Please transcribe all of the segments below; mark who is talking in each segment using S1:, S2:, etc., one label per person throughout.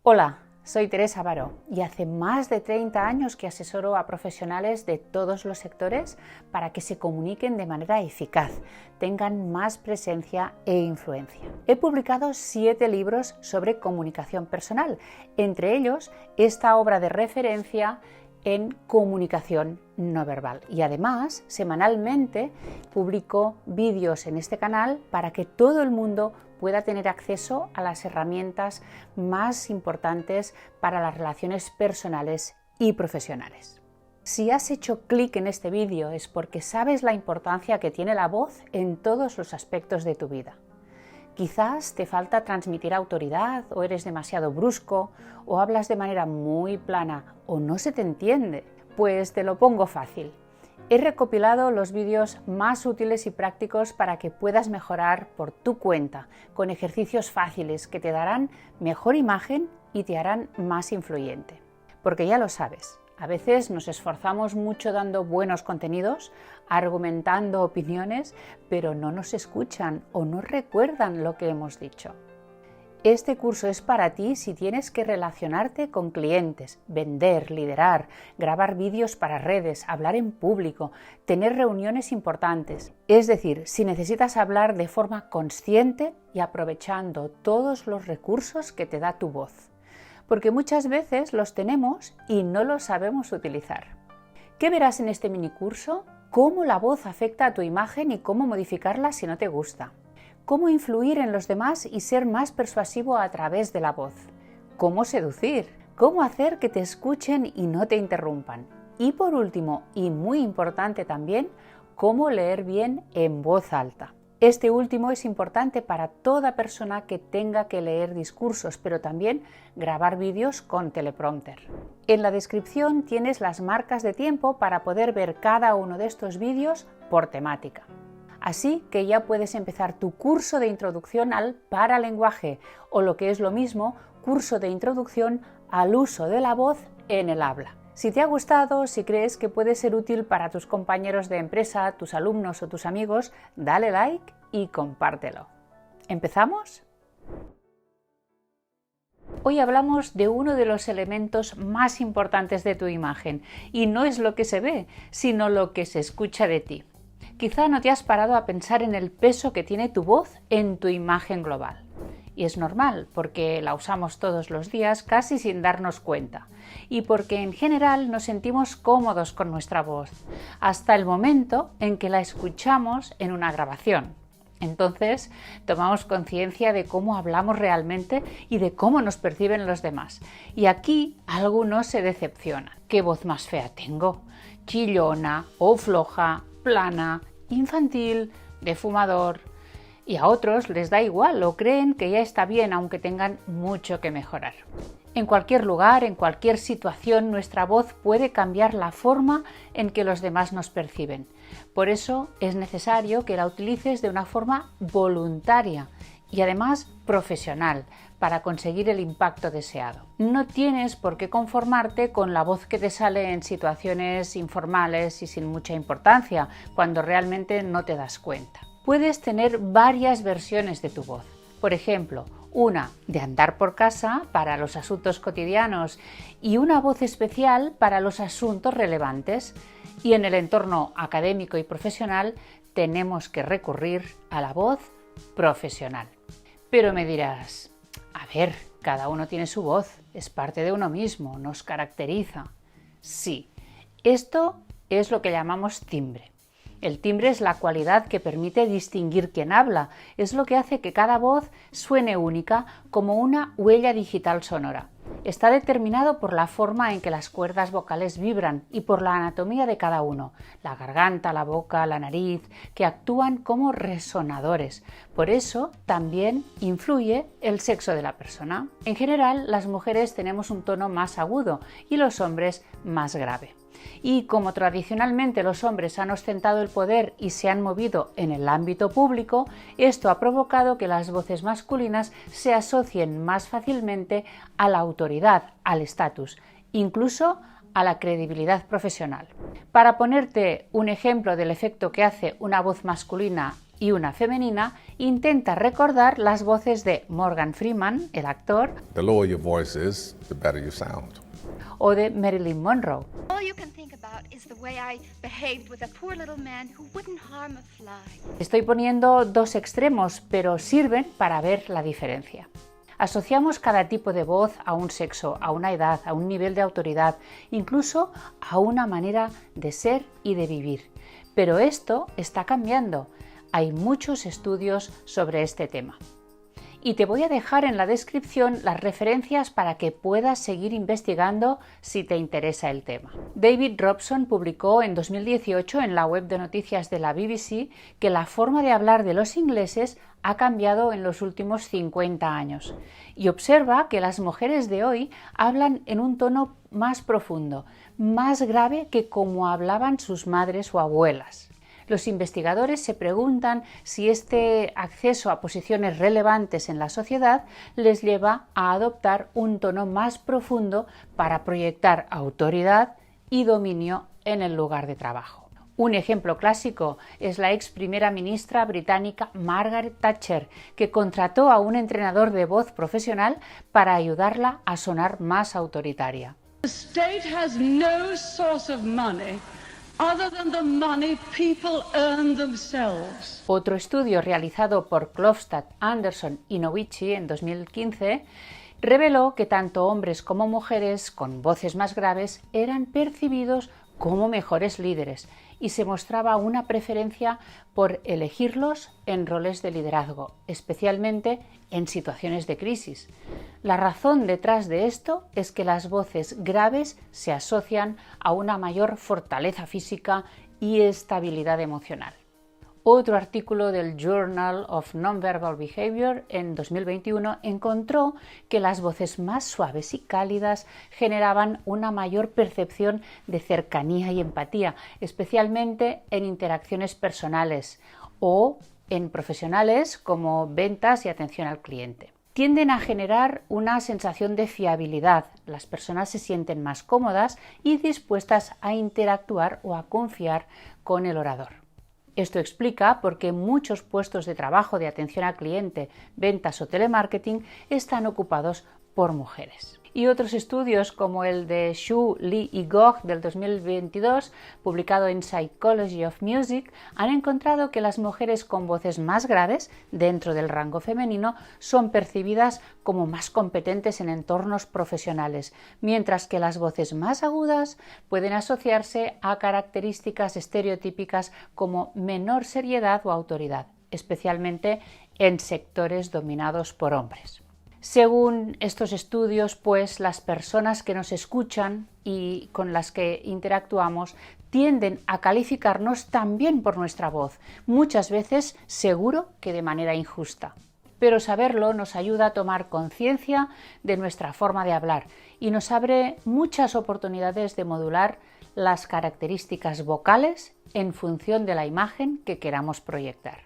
S1: Hola, soy Teresa Baró y hace más de 30 años que asesoro a profesionales de todos los sectores para que se comuniquen de manera eficaz, tengan más presencia e influencia. He publicado 7 libros sobre comunicación personal, entre ellos esta obra de referencia en comunicación no verbal. Y además, semanalmente publico vídeos en este canal para que todo el mundo pueda tener acceso a las herramientas más importantes para las relaciones personales y profesionales. Si has hecho clic en este vídeo es porque sabes la importancia que tiene la voz en todos los aspectos de tu vida. Quizás te falta transmitir autoridad, o eres demasiado brusco, o hablas de manera muy plana, o no se te entiende. Pues te lo pongo fácil. He recopilado los vídeos más útiles y prácticos para que puedas mejorar por tu cuenta, con ejercicios fáciles que te darán mejor imagen y te harán más influyente. Porque ya lo sabes, a veces nos esforzamos mucho dando buenos contenidos, argumentando opiniones, pero no nos escuchan o no recuerdan lo que hemos dicho. Este curso es para ti si tienes que relacionarte con clientes, vender, liderar, grabar vídeos para redes, hablar en público, tener reuniones importantes. Es decir, si necesitas hablar de forma consciente y aprovechando todos los recursos que te da tu voz. Porque muchas veces los tenemos y no los sabemos utilizar. ¿Qué verás en este minicurso? Cómo la voz afecta a tu imagen y cómo modificarla si no te gusta. Cómo influir en los demás y ser más persuasivo a través de la voz. Cómo seducir. Cómo hacer que te escuchen y no te interrumpan. Y por último, y muy importante también, cómo leer bien en voz alta. Este último es importante para toda persona que tenga que leer discursos, pero también grabar vídeos con teleprompter. En la descripción tienes las marcas de tiempo para poder ver cada uno de estos vídeos por temática. Así que ya puedes empezar tu curso de introducción al paralenguaje o, lo que es lo mismo, curso de introducción al uso de la voz en el habla. Si te ha gustado, si crees que puede ser útil para tus compañeros de empresa, tus alumnos o tus amigos, dale like y compártelo. ¿Empezamos? Hoy hablamos de uno de los elementos más importantes de tu imagen, y no es lo que se ve, sino lo que se escucha de ti. Quizá no te has parado a pensar en el peso que tiene tu voz en tu imagen global. Y es normal, porque la usamos todos los días casi sin darnos cuenta. Y porque en general nos sentimos cómodos con nuestra voz, hasta el momento en que la escuchamos en una grabación. Entonces tomamos conciencia de cómo hablamos realmente y de cómo nos perciben los demás. Y aquí algunos se decepcionan. ¿Qué voz más fea tengo? Chillona o floja, plana, infantil, de fumador. Y a otros les da igual o creen que ya está bien, aunque tengan mucho que mejorar. En cualquier lugar, en cualquier situación, nuestra voz puede cambiar la forma en que los demás nos perciben. Por eso es necesario que la utilices de una forma voluntaria y además profesional para conseguir el impacto deseado. No tienes por qué conformarte con la voz que te sale en situaciones informales y sin mucha importancia, cuando realmente no te das cuenta. Puedes tener varias versiones de tu voz. Por ejemplo, una de andar por casa para los asuntos cotidianos y una voz especial para los asuntos relevantes. Y en el entorno académico y profesional tenemos que recurrir a la voz profesional. Pero me dirás, a ver, cada uno tiene su voz, es parte de uno mismo, nos caracteriza. Sí, esto es lo que llamamos timbre. El timbre es la cualidad que permite distinguir quién habla, es lo que hace que cada voz suene única, como una huella digital sonora. Está determinado por la forma en que las cuerdas vocales vibran y por la anatomía de cada uno, la garganta, la boca, la nariz, que actúan como resonadores. Por eso también influye el sexo de la persona. En general, las mujeres tenemos un tono más agudo y los hombres más grave. Y como tradicionalmente los hombres han ostentado el poder y se han movido en el ámbito público, esto ha provocado que las voces masculinas se asocien más fácilmente a la autoridad, al estatus, incluso a la credibilidad profesional. Para ponerte un ejemplo del efecto que hace una voz masculina y una femenina intenta recordar las voces de Morgan Freeman, el actor,
S2: The lower your voice is, the better you sound.
S1: o de Marilyn Monroe.
S3: All you can think about is the way I behaved with a poor little man who wouldn't harm a fly.
S1: Estoy poniendo dos extremos, pero sirven para ver la diferencia. Asociamos cada tipo de voz a un sexo, a una edad, a un nivel de autoridad, incluso a una manera de ser y de vivir. Pero esto está cambiando. Hay muchos estudios sobre este tema. Y te voy a dejar en la descripción las referencias para que puedas seguir investigando si te interesa el tema. David Robson publicó en 2018 en la web de noticias de la BBC que la forma de hablar de los ingleses ha cambiado en los últimos 50 años y observa que las mujeres de hoy hablan en un tono más profundo, más grave que como hablaban sus madres o abuelas. Los investigadores se preguntan si este acceso a posiciones relevantes en la sociedad les lleva a adoptar un tono más profundo para proyectar autoridad y dominio en el lugar de trabajo. Un ejemplo clásico es la ex primera ministra británica Margaret Thatcher, que contrató a un entrenador de voz profesional para ayudarla a sonar más autoritaria.
S4: The state has no source of money other than the money people earn themselves.
S1: Otro estudio realizado por Klofstad, Anderson y Novici en 2015 reveló que tanto hombres como mujeres con voces más graves eran percibidos como mejores líderes y se mostraba una preferencia por elegirlos en roles de liderazgo, especialmente en situaciones de crisis. La razón detrás de esto es que las voces graves se asocian a una mayor fortaleza física y estabilidad emocional. Otro artículo del Journal of Nonverbal Behavior en 2021 encontró que las voces más suaves y cálidas generaban una mayor percepción de cercanía y empatía, especialmente en interacciones personales o en profesionales como ventas y atención al cliente. Tienden a generar una sensación de fiabilidad. Las personas se sienten más cómodas y dispuestas a interactuar o a confiar con el orador. Esto explica por qué muchos puestos de trabajo de atención al cliente, ventas o telemarketing están ocupados por mujeres. Y otros estudios como el de Xu, Li y Gog del 2022, publicado en Psychology of Music, han encontrado que las mujeres con voces más graves dentro del rango femenino son percibidas como más competentes en entornos profesionales, mientras que las voces más agudas pueden asociarse a características estereotípicas como menor seriedad o autoridad, especialmente en sectores dominados por hombres. Según estos estudios, pues las personas que nos escuchan y con las que interactuamos tienden a calificarnos también por nuestra voz, muchas veces seguro que de manera injusta. Pero saberlo nos ayuda a tomar conciencia de nuestra forma de hablar y nos abre muchas oportunidades de modular las características vocales en función de la imagen que queramos proyectar.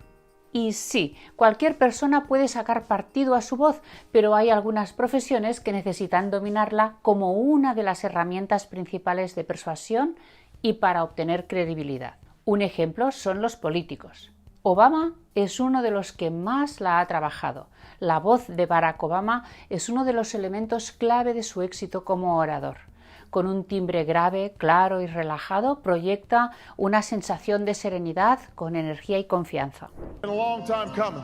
S1: Y sí, cualquier persona puede sacar partido a su voz, pero hay algunas profesiones que necesitan dominarla como una de las herramientas principales de persuasión y para obtener credibilidad. Un ejemplo son los políticos. Obama es uno de los que más la ha trabajado. La voz de Barack Obama es uno de los elementos clave de su éxito como orador. Con un timbre grave, claro y relajado, proyecta una sensación de serenidad con energía y confianza.
S5: A long time coming,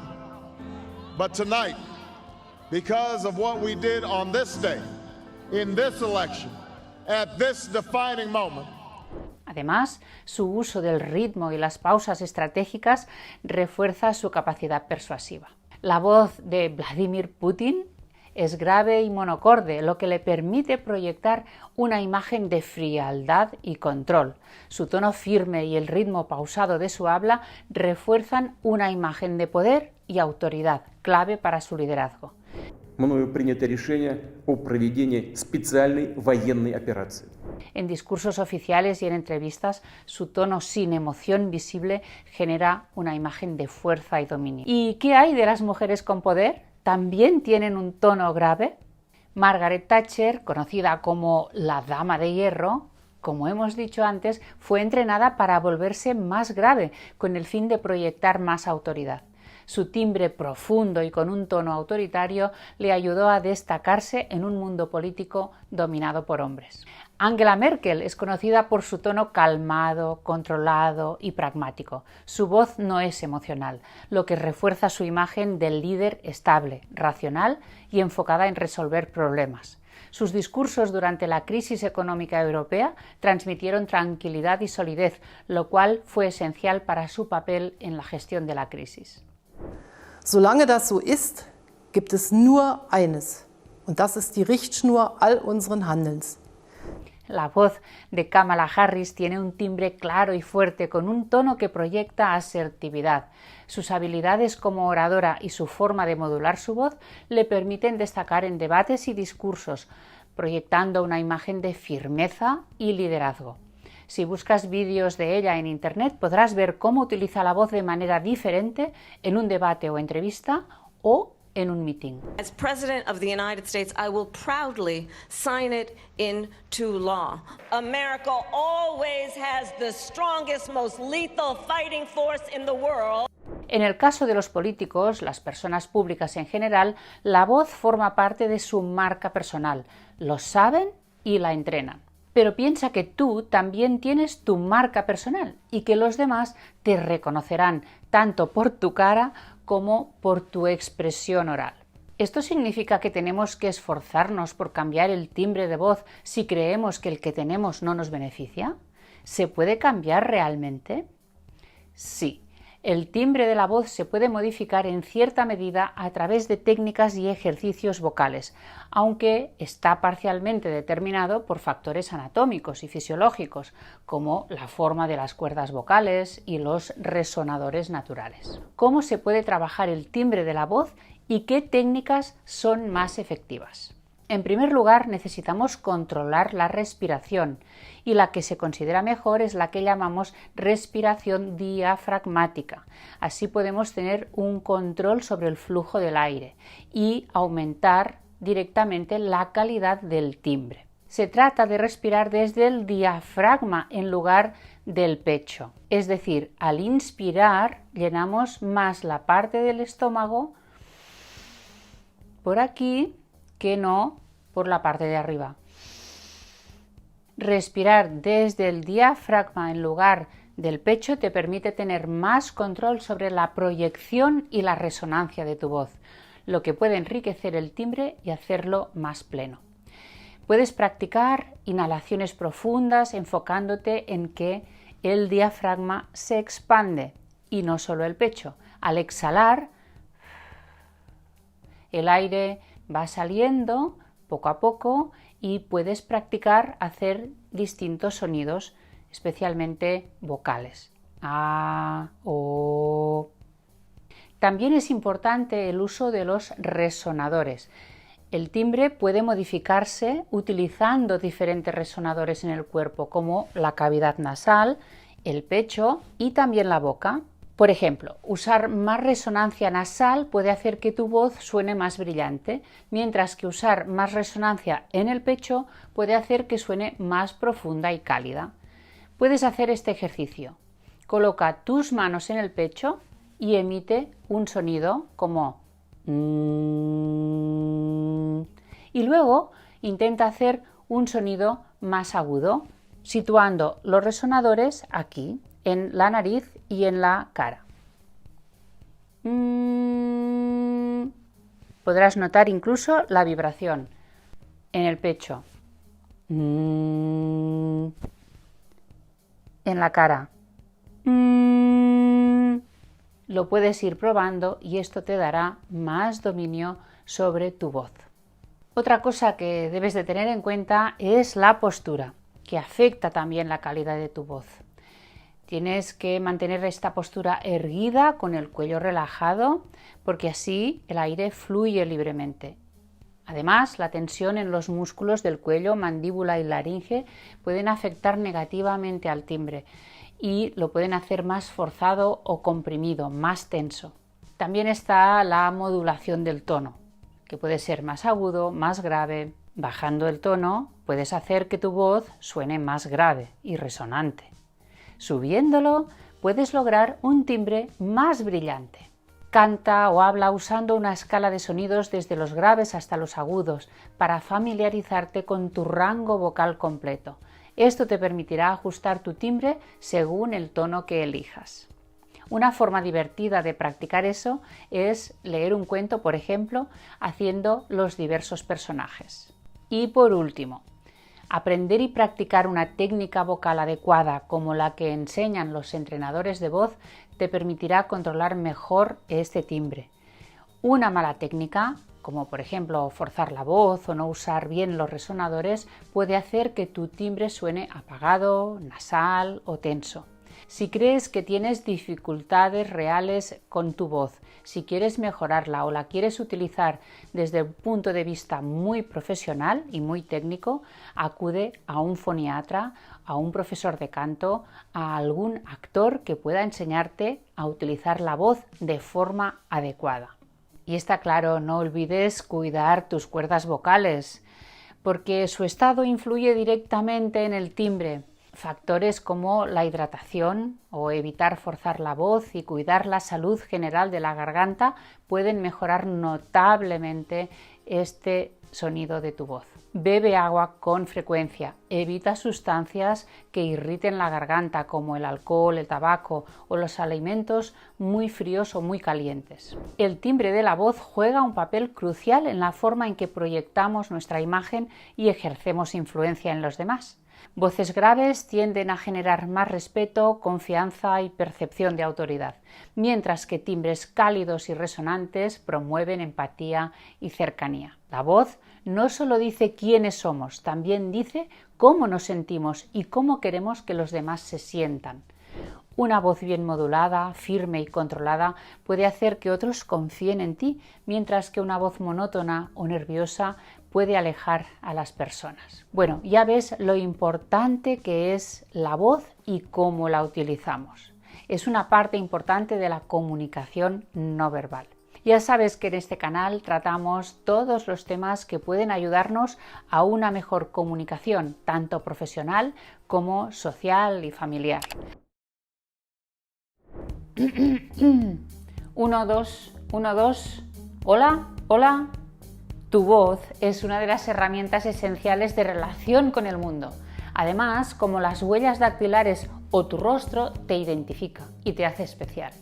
S5: but tonight, because of what we did on this day, in this election, at this defining moment.
S1: Además, su uso del ritmo y las pausas estratégicas refuerza su capacidad persuasiva. La voz de Vladimir Putin es grave y monocorde, lo que le permite proyectar una imagen de frialdad y control. Su tono firme y el ritmo pausado de su habla refuerzan una imagen de poder y autoridad, clave para su liderazgo.
S6: Мною принято решение о проведении специальной военной операции.
S1: En discursos oficiales y en entrevistas, su tono sin emoción visible genera una imagen de fuerza y dominio. ¿Y qué hay de las mujeres con poder? ¿También tienen un tono grave? Margaret Thatcher, conocida como la Dama de Hierro, como hemos dicho antes, fue entrenada para volverse más grave, con el fin de proyectar más autoridad. Su timbre profundo y con un tono autoritario le ayudó a destacarse en un mundo político dominado por hombres. Angela Merkel es conocida por su tono calmado, controlado y pragmático. Su voz no es emocional, lo que refuerza su imagen del líder estable, racional y enfocada en resolver problemas. Sus discursos durante la crisis económica europea transmitieron tranquilidad y solidez, lo cual fue esencial para su papel en la gestión de la crisis.
S7: Solange das so ist, gibt es nur eines, und das ist die Richtschnur all unseren Handelns.
S1: La voz de Kamala Harris tiene un timbre claro y fuerte, con un tono que proyecta asertividad. Sus habilidades como oradora y su forma de modular su voz le permiten destacar en debates y discursos, proyectando una imagen de firmeza y liderazgo. Si buscas vídeos de ella en Internet, podrás ver cómo utiliza la voz de manera diferente en un debate o entrevista o en un meeting.
S8: As President of the United States, I will proudly sign it into law. America always has the strongest, most lethal fighting force in the world.
S1: En el caso de los políticos, las personas públicas en general, la voz forma parte de su marca personal. Lo saben y la entrenan. Pero piensa que tú también tienes tu marca personal y que los demás te reconocerán tanto por tu cara como por tu expresión oral. ¿Esto significa que tenemos que esforzarnos por cambiar el timbre de voz si creemos que el que tenemos no nos beneficia? ¿Se puede cambiar realmente? Sí. El timbre de la voz se puede modificar en cierta medida a través de técnicas y ejercicios vocales, aunque está parcialmente determinado por factores anatómicos y fisiológicos, como la forma de las cuerdas vocales y los resonadores naturales. ¿Cómo se puede trabajar el timbre de la voz y qué técnicas son más efectivas? En primer lugar, necesitamos controlar la respiración, y la que se considera mejor es la que llamamos respiración diafragmática. Así podemos tener un control sobre el flujo del aire y aumentar directamente la calidad del timbre. Se trata de respirar desde el diafragma en lugar del pecho. Es decir, al inspirar llenamos más la parte del estómago por aquí que no por la parte de arriba. Respirar desde el diafragma en lugar del pecho te permite tener más control sobre la proyección y la resonancia de tu voz, lo que puede enriquecer el timbre y hacerlo más pleno. Puedes practicar inhalaciones profundas enfocándote en que el diafragma se expande y no solo el pecho. Al exhalar, el aire va saliendo poco a poco y puedes practicar hacer distintos sonidos, especialmente vocales. A, o. También es importante el uso de los resonadores. El timbre puede modificarse utilizando diferentes resonadores en el cuerpo, como la cavidad nasal, el pecho y también la boca. Por ejemplo, usar más resonancia nasal puede hacer que tu voz suene más brillante, mientras que usar más resonancia en el pecho puede hacer que suene más profunda y cálida. Puedes hacer este ejercicio. Coloca tus manos en el pecho y emite un sonido como y luego intenta hacer un sonido más agudo, situando los resonadores aquí, en la nariz y en la cara. Podrás notar incluso la vibración en el pecho, en la cara. Lo puedes ir probando y esto te dará más dominio sobre tu voz. Otra cosa que debes de tener en cuenta es la postura, que afecta también la calidad de tu voz. Tienes que mantener esta postura erguida con el cuello relajado porque así el aire fluye libremente. Además, la tensión en los músculos del cuello, mandíbula y laringe pueden afectar negativamente al timbre y lo pueden hacer más forzado o comprimido, más tenso. También está la modulación del tono, que puede ser más agudo, más grave. Bajando el tono, puedes hacer que tu voz suene más grave y resonante. Subiéndolo, puedes lograr un timbre más brillante. Canta o habla usando una escala de sonidos desde los graves hasta los agudos para familiarizarte con tu rango vocal completo. Esto te permitirá ajustar tu timbre según el tono que elijas. Una forma divertida de practicar eso es leer un cuento, por ejemplo, haciendo los diversos personajes. Y por último, aprender y practicar una técnica vocal adecuada como la que enseñan los entrenadores de voz te permitirá controlar mejor este timbre. Una mala técnica, como por ejemplo forzar la voz o no usar bien los resonadores, puede hacer que tu timbre suene apagado, nasal o tenso. Si crees que tienes dificultades reales con tu voz, si quieres mejorarla o la quieres utilizar desde un punto de vista muy profesional y muy técnico, acude a un foniatra, a un profesor de canto, a algún actor que pueda enseñarte a utilizar la voz de forma adecuada. Y está claro, no olvides cuidar tus cuerdas vocales, porque su estado influye directamente en el timbre. Factores como la hidratación o evitar forzar la voz y cuidar la salud general de la garganta pueden mejorar notablemente este sonido de tu voz. Bebe agua con frecuencia, evita sustancias que irriten la garganta como el alcohol, el tabaco o los alimentos muy fríos o muy calientes. El timbre de la voz juega un papel crucial en la forma en que proyectamos nuestra imagen y ejercemos influencia en los demás. Voces graves tienden a generar más respeto, confianza y percepción de autoridad, mientras que timbres cálidos y resonantes promueven empatía y cercanía. La voz no solo dice quiénes somos, también dice cómo nos sentimos y cómo queremos que los demás se sientan. Una voz bien modulada, firme y controlada puede hacer que otros confíen en ti, mientras que una voz monótona o nerviosa puede alejar a las personas. Bueno, ya ves lo importante que es la voz y cómo la utilizamos. Es una parte importante de la comunicación no verbal. Ya sabes que en este canal tratamos todos los temas que pueden ayudarnos a una mejor comunicación, tanto profesional como social y familiar. 1, 2, 1, 2. Hola, hola. Tu voz es una de las herramientas esenciales de relación con el mundo. Además, como las huellas dactilares o tu rostro te identifica y te hace especial.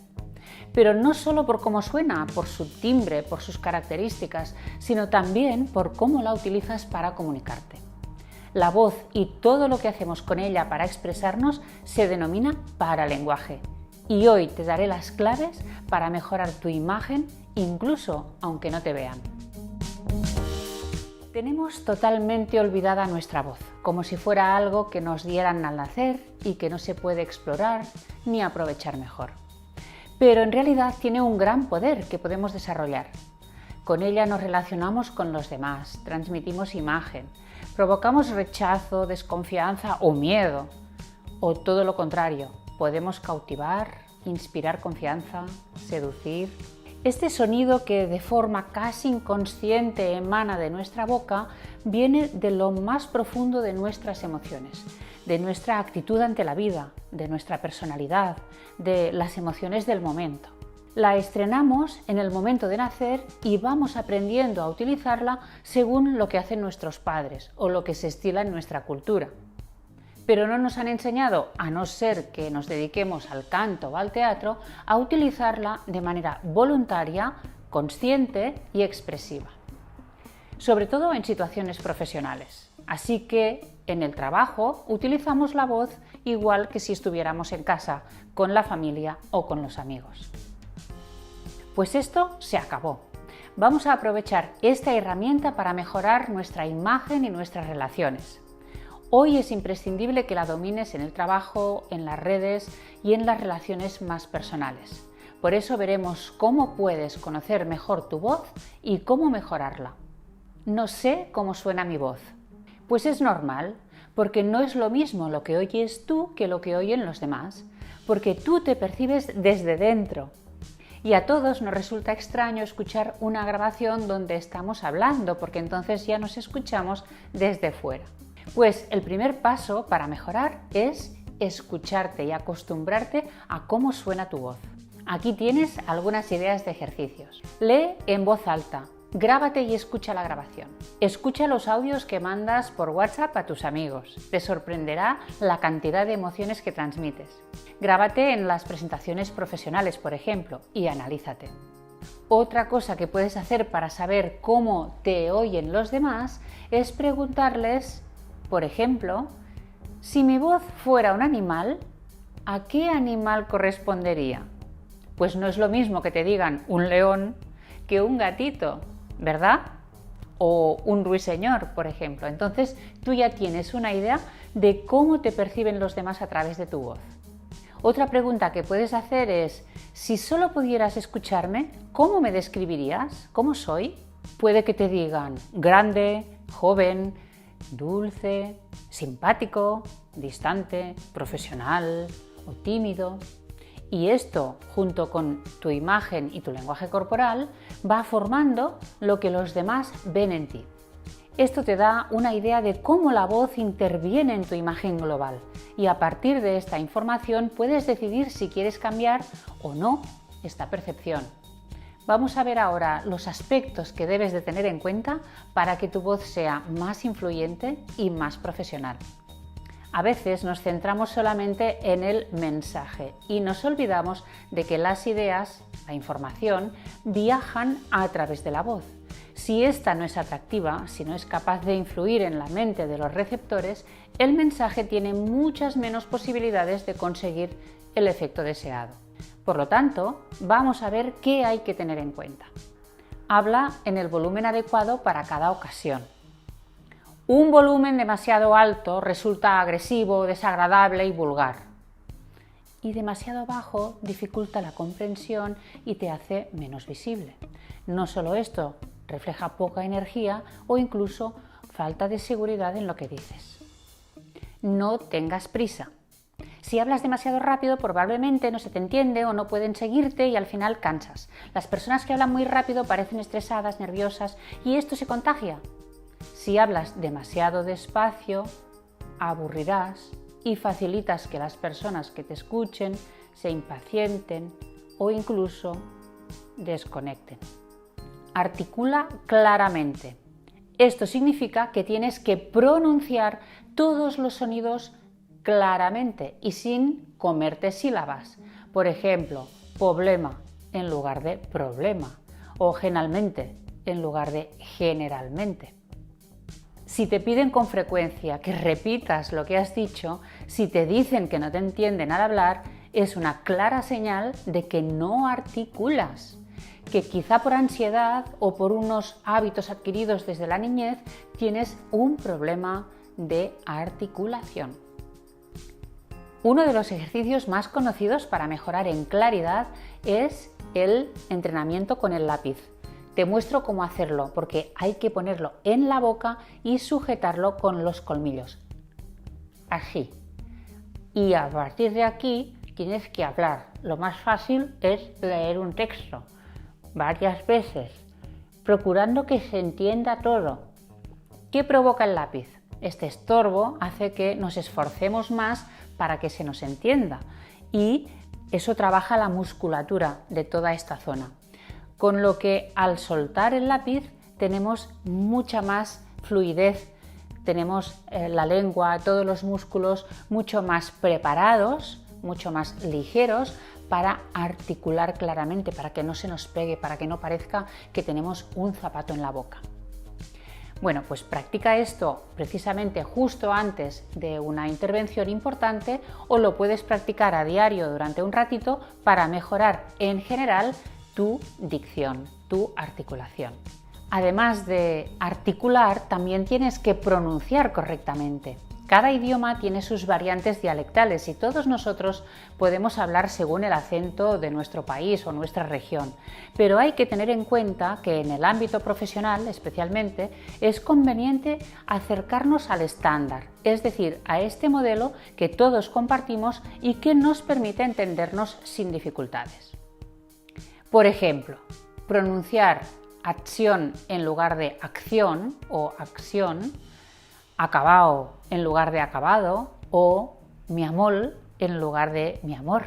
S1: Pero no solo por cómo suena, por su timbre, por sus características, sino también por cómo la utilizas para comunicarte. La voz y todo lo que hacemos con ella para expresarnos se denomina paralenguaje. Y hoy te daré las claves para mejorar tu imagen, incluso aunque no te vean. Tenemos totalmente olvidada nuestra voz, como si fuera algo que nos dieran al nacer y que no se puede explorar ni aprovechar mejor. Pero en realidad tiene un gran poder que podemos desarrollar. Con ella nos relacionamos con los demás, transmitimos imagen, provocamos rechazo, desconfianza o miedo, o todo lo contrario. Podemos cautivar, inspirar confianza, seducir. Este sonido que de forma casi inconsciente emana de nuestra boca viene de lo más profundo de nuestras emociones, de nuestra actitud ante la vida, de nuestra personalidad, de las emociones del momento. La estrenamos en el momento de nacer y vamos aprendiendo a utilizarla según lo que hacen nuestros padres o lo que se estila en nuestra cultura. Pero no nos han enseñado, a no ser que nos dediquemos al canto o al teatro, a utilizarla de manera voluntaria, consciente y expresiva. Sobre todo en situaciones profesionales. Así que en el trabajo utilizamos la voz igual que si estuviéramos en casa, con la familia o con los amigos. Pues esto se acabó. Vamos a aprovechar esta herramienta para mejorar nuestra imagen y nuestras relaciones. Hoy es imprescindible que la domines en el trabajo, en las redes y en las relaciones más personales. Por eso veremos cómo puedes conocer mejor tu voz y cómo mejorarla. No sé cómo suena mi voz. Pues es normal, porque no es lo mismo lo que oyes tú que lo que oyen los demás, porque tú te percibes desde dentro. Y a todos nos resulta extraño escuchar una grabación donde estamos hablando, porque entonces ya nos escuchamos desde fuera. Pues el primer paso para mejorar es escucharte y acostumbrarte a cómo suena tu voz. Aquí tienes algunas ideas de ejercicios. Lee en voz alta. Grábate y escucha la grabación. Escucha los audios que mandas por WhatsApp a tus amigos. Te sorprenderá la cantidad de emociones que transmites. Grábate en las presentaciones profesionales, por ejemplo, y analízate. Otra cosa que puedes hacer para saber cómo te oyen los demás es preguntarles, por ejemplo, si mi voz fuera un animal, ¿a qué animal correspondería? Pues no es lo mismo que te digan un león que un gatito, ¿verdad? O un ruiseñor, por ejemplo. Entonces tú ya tienes una idea de cómo te perciben los demás a través de tu voz. Otra pregunta que puedes hacer es, si solo pudieras escucharme, ¿cómo me describirías? ¿Cómo soy? Puede que te digan grande, joven, dulce, simpático, distante, profesional o tímido. Y esto, junto con tu imagen y tu lenguaje corporal, va formando lo que los demás ven en ti. Esto te da una idea de cómo la voz interviene en tu imagen global y a partir de esta información puedes decidir si quieres cambiar o no esta percepción. Vamos a ver ahora los aspectos que debes de tener en cuenta para que tu voz sea más influyente y más profesional. A veces nos centramos solamente en el mensaje y nos olvidamos de que las ideas, la información, viajan a través de la voz. Si esta no es atractiva, si no es capaz de influir en la mente de los receptores, el mensaje tiene muchas menos posibilidades de conseguir el efecto deseado. Por lo tanto, vamos a ver qué hay que tener en cuenta. Habla en el volumen adecuado para cada ocasión. Un volumen demasiado alto resulta agresivo, desagradable y vulgar. Y demasiado bajo dificulta la comprensión y te hace menos visible. No solo esto, refleja poca energía o incluso falta de seguridad en lo que dices. No tengas prisa. Si hablas demasiado rápido, probablemente no se te entiende o no pueden seguirte y al final cansas. Las personas que hablan muy rápido parecen estresadas, nerviosas y esto se contagia. Si hablas demasiado despacio, aburrirás y facilitas que las personas que te escuchen se impacienten o incluso desconecten. Articula claramente. Esto significa que tienes que pronunciar todos los sonidos claramente y sin comerte sílabas. Por ejemplo, problema en lugar de problema o generalmente en lugar de generalmente. Si te piden con frecuencia que repitas lo que has dicho, si te dicen que no te entienden al hablar, es una clara señal de que no articulas, que quizá por ansiedad o por unos hábitos adquiridos desde la niñez tienes un problema de articulación. Uno de los ejercicios más conocidos para mejorar en claridad es el entrenamiento con el lápiz. Te muestro cómo hacerlo porque hay que ponerlo en la boca y sujetarlo con los colmillos. Así. Y a partir de aquí tienes que hablar. Lo más fácil es leer un texto varias veces, procurando que se entienda todo. ¿Qué provoca el lápiz? Este estorbo hace que nos esforcemos más para que se nos entienda y eso trabaja la musculatura de toda esta zona. Con lo que al soltar el lápiz tenemos mucha más fluidez, tenemos la lengua, todos los músculos mucho más preparados, mucho más ligeros para articular claramente, para que no se nos pegue, para que no parezca que tenemos un zapato en la boca. Bueno, pues practica esto precisamente justo antes de una intervención importante o lo puedes practicar a diario durante un ratito para mejorar en general tu dicción, tu articulación. Además de articular, también tienes que pronunciar correctamente. Cada idioma tiene sus variantes dialectales y todos nosotros podemos hablar según el acento de nuestro país o nuestra región, pero hay que tener en cuenta que en el ámbito profesional especialmente es conveniente acercarnos al estándar, es decir, a este modelo que todos compartimos y que nos permite entendernos sin dificultades. Por ejemplo, pronunciar acción en lugar de acción o acción, acabao en lugar de acabado o mi amor en lugar de mi amor.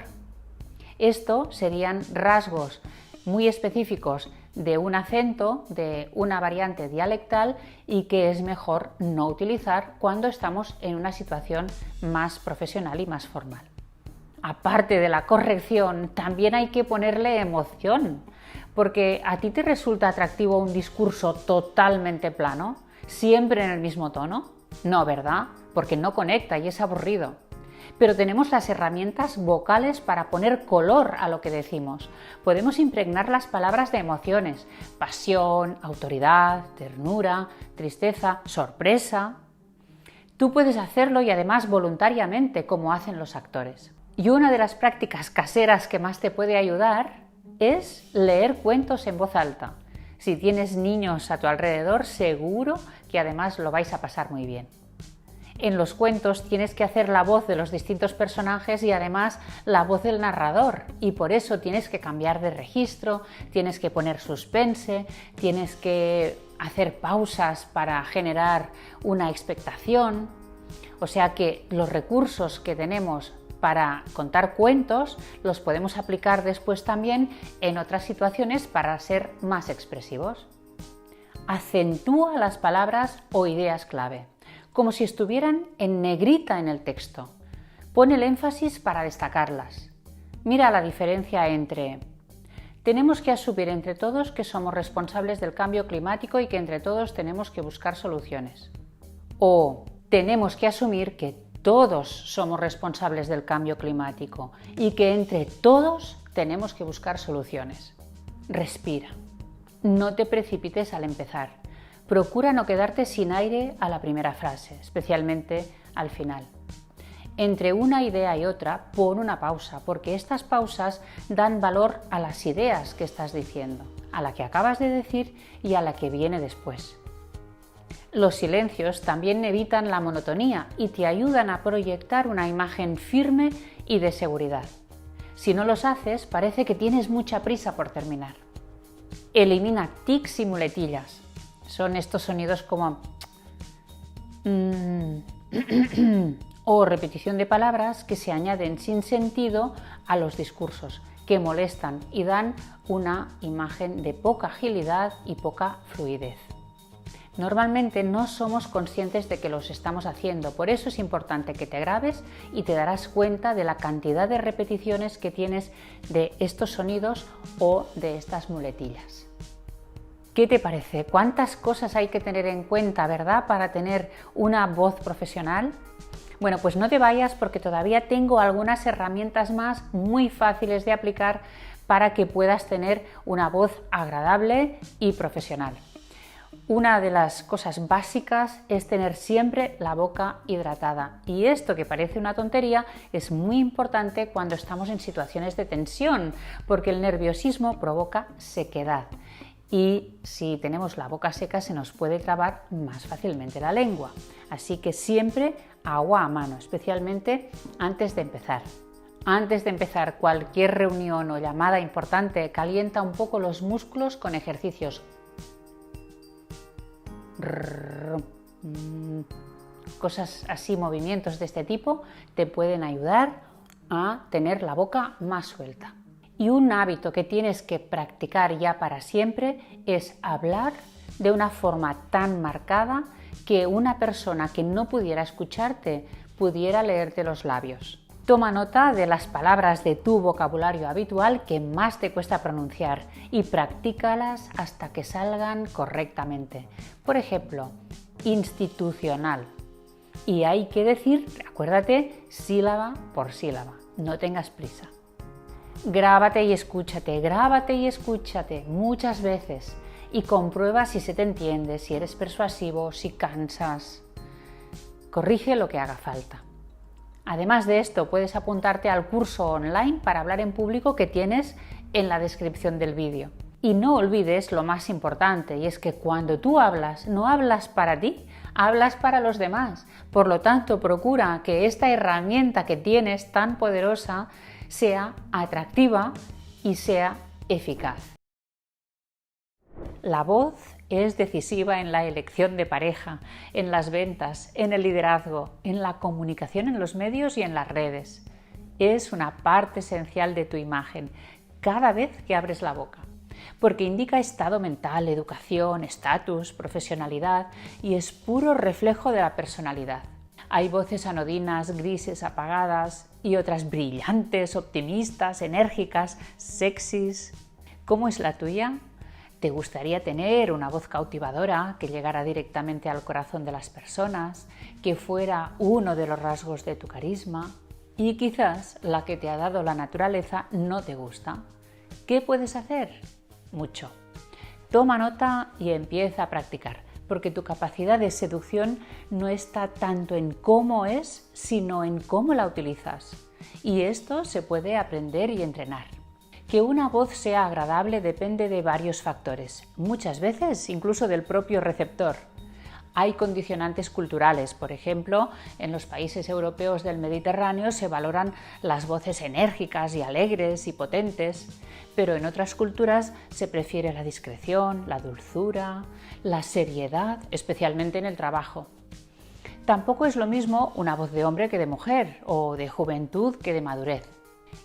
S1: Esto serían rasgos muy específicos de un acento, de una variante dialectal y que es mejor no utilizar cuando estamos en una situación más profesional y más formal. Aparte de la corrección, también hay que ponerle emoción, porque ¿a ti te resulta atractivo un discurso totalmente plano, siempre en el mismo tono? No, ¿verdad? Porque no conecta y es aburrido. Pero tenemos las herramientas vocales para poner color a lo que decimos. Podemos impregnar las palabras de emociones: pasión, autoridad, ternura, tristeza, sorpresa. Tú puedes hacerlo y además voluntariamente, como hacen los actores. Y una de las prácticas caseras que más te puede ayudar es leer cuentos en voz alta. Si tienes niños a tu alrededor, seguro que además lo vais a pasar muy bien. En los cuentos tienes que hacer la voz de los distintos personajes y además la voz del narrador, y por eso tienes que cambiar de registro, tienes que poner suspense, tienes que hacer pausas para generar una expectación. O sea que los recursos que tenemos para contar cuentos los podemos aplicar después también en otras situaciones para ser más expresivos. Acentúa las palabras o ideas clave, como si estuvieran en negrita en el texto. Pon el énfasis para destacarlas. Mira la diferencia entre: tenemos que asumir entre todos que somos responsables del cambio climático y que entre todos tenemos que buscar soluciones. O tenemos que asumir que todos somos responsables del cambio climático y que entre todos tenemos que buscar soluciones. Respira. No te precipites al empezar. Procura no quedarte sin aire a la primera frase, especialmente al final. Entre una idea y otra, pon una pausa, porque estas pausas dan valor a las ideas que estás diciendo, a la que acabas de decir y a la que viene después. Los silencios también evitan la monotonía y te ayudan a proyectar una imagen firme y de seguridad. Si no los haces, parece que tienes mucha prisa por terminar. Elimina tics y muletillas. Son estos sonidos como o repetición de palabras que se añaden sin sentido a los discursos, que molestan y dan una imagen de poca agilidad y poca fluidez. Normalmente no somos conscientes de que los estamos haciendo, por eso es importante que te grabes y te darás cuenta de la cantidad de repeticiones que tienes de estos sonidos o de estas muletillas. ¿Qué te parece? ¿Cuántas cosas hay que tener en cuenta, verdad, para tener una voz profesional? Bueno, pues no te vayas porque todavía tengo algunas herramientas más muy fáciles de aplicar para que puedas tener una voz agradable y profesional. Una de las cosas básicas es tener siempre la boca hidratada, y esto, que parece una tontería, es muy importante cuando estamos en situaciones de tensión, porque el nerviosismo provoca sequedad y si tenemos la boca seca se nos puede trabar más fácilmente la lengua. Así que siempre agua a mano, especialmente antes de empezar. Antes de empezar cualquier reunión o llamada importante, calienta un poco los músculos con ejercicios. Cosas así, movimientos de este tipo te pueden ayudar a tener la boca más suelta. Y un hábito que tienes que practicar ya para siempre es hablar de una forma tan marcada que una persona que no pudiera escucharte pudiera leerte los labios. Toma nota de las palabras de tu vocabulario habitual que más te cuesta pronunciar y practícalas hasta que salgan correctamente. Por ejemplo, institucional. Y hay que decir, acuérdate, sílaba por sílaba. No tengas prisa. Grábate y escúchate muchas veces y comprueba si se te entiende, si eres persuasivo, si cansas. Corrige lo que haga falta. Además de esto, puedes apuntarte al curso online para hablar en público que tienes en la descripción del vídeo. Y no olvides lo más importante, y es que cuando tú hablas, no hablas para ti, hablas para los demás. Por lo tanto, procura que esta herramienta que tienes tan poderosa sea atractiva y sea eficaz. La voz es decisiva en la elección de pareja, en las ventas, en el liderazgo, en la comunicación en los medios y en las redes. Es una parte esencial de tu imagen cada vez que abres la boca, porque indica estado mental, educación, estatus, profesionalidad y es puro reflejo de la personalidad. Hay voces anodinas, grises, apagadas y otras brillantes, optimistas, enérgicas, sexys. ¿Cómo es la tuya? ¿Te gustaría tener una voz cautivadora que llegara directamente al corazón de las personas, que fuera uno de los rasgos de tu carisma? Y quizás la que te ha dado la naturaleza no te gusta. ¿Qué puedes hacer? Mucho. Toma nota y empieza a practicar, porque tu capacidad de seducción no está tanto en cómo es, sino en cómo la utilizas. Y esto se puede aprender y entrenar. Que una voz sea agradable depende de varios factores, muchas veces incluso del propio receptor. Hay condicionantes culturales, por ejemplo, en los países europeos del Mediterráneo se valoran las voces enérgicas y alegres y potentes, pero en otras culturas se prefiere la discreción, la dulzura, la seriedad, especialmente en el trabajo. Tampoco es lo mismo una voz de hombre que de mujer, o de juventud que de madurez.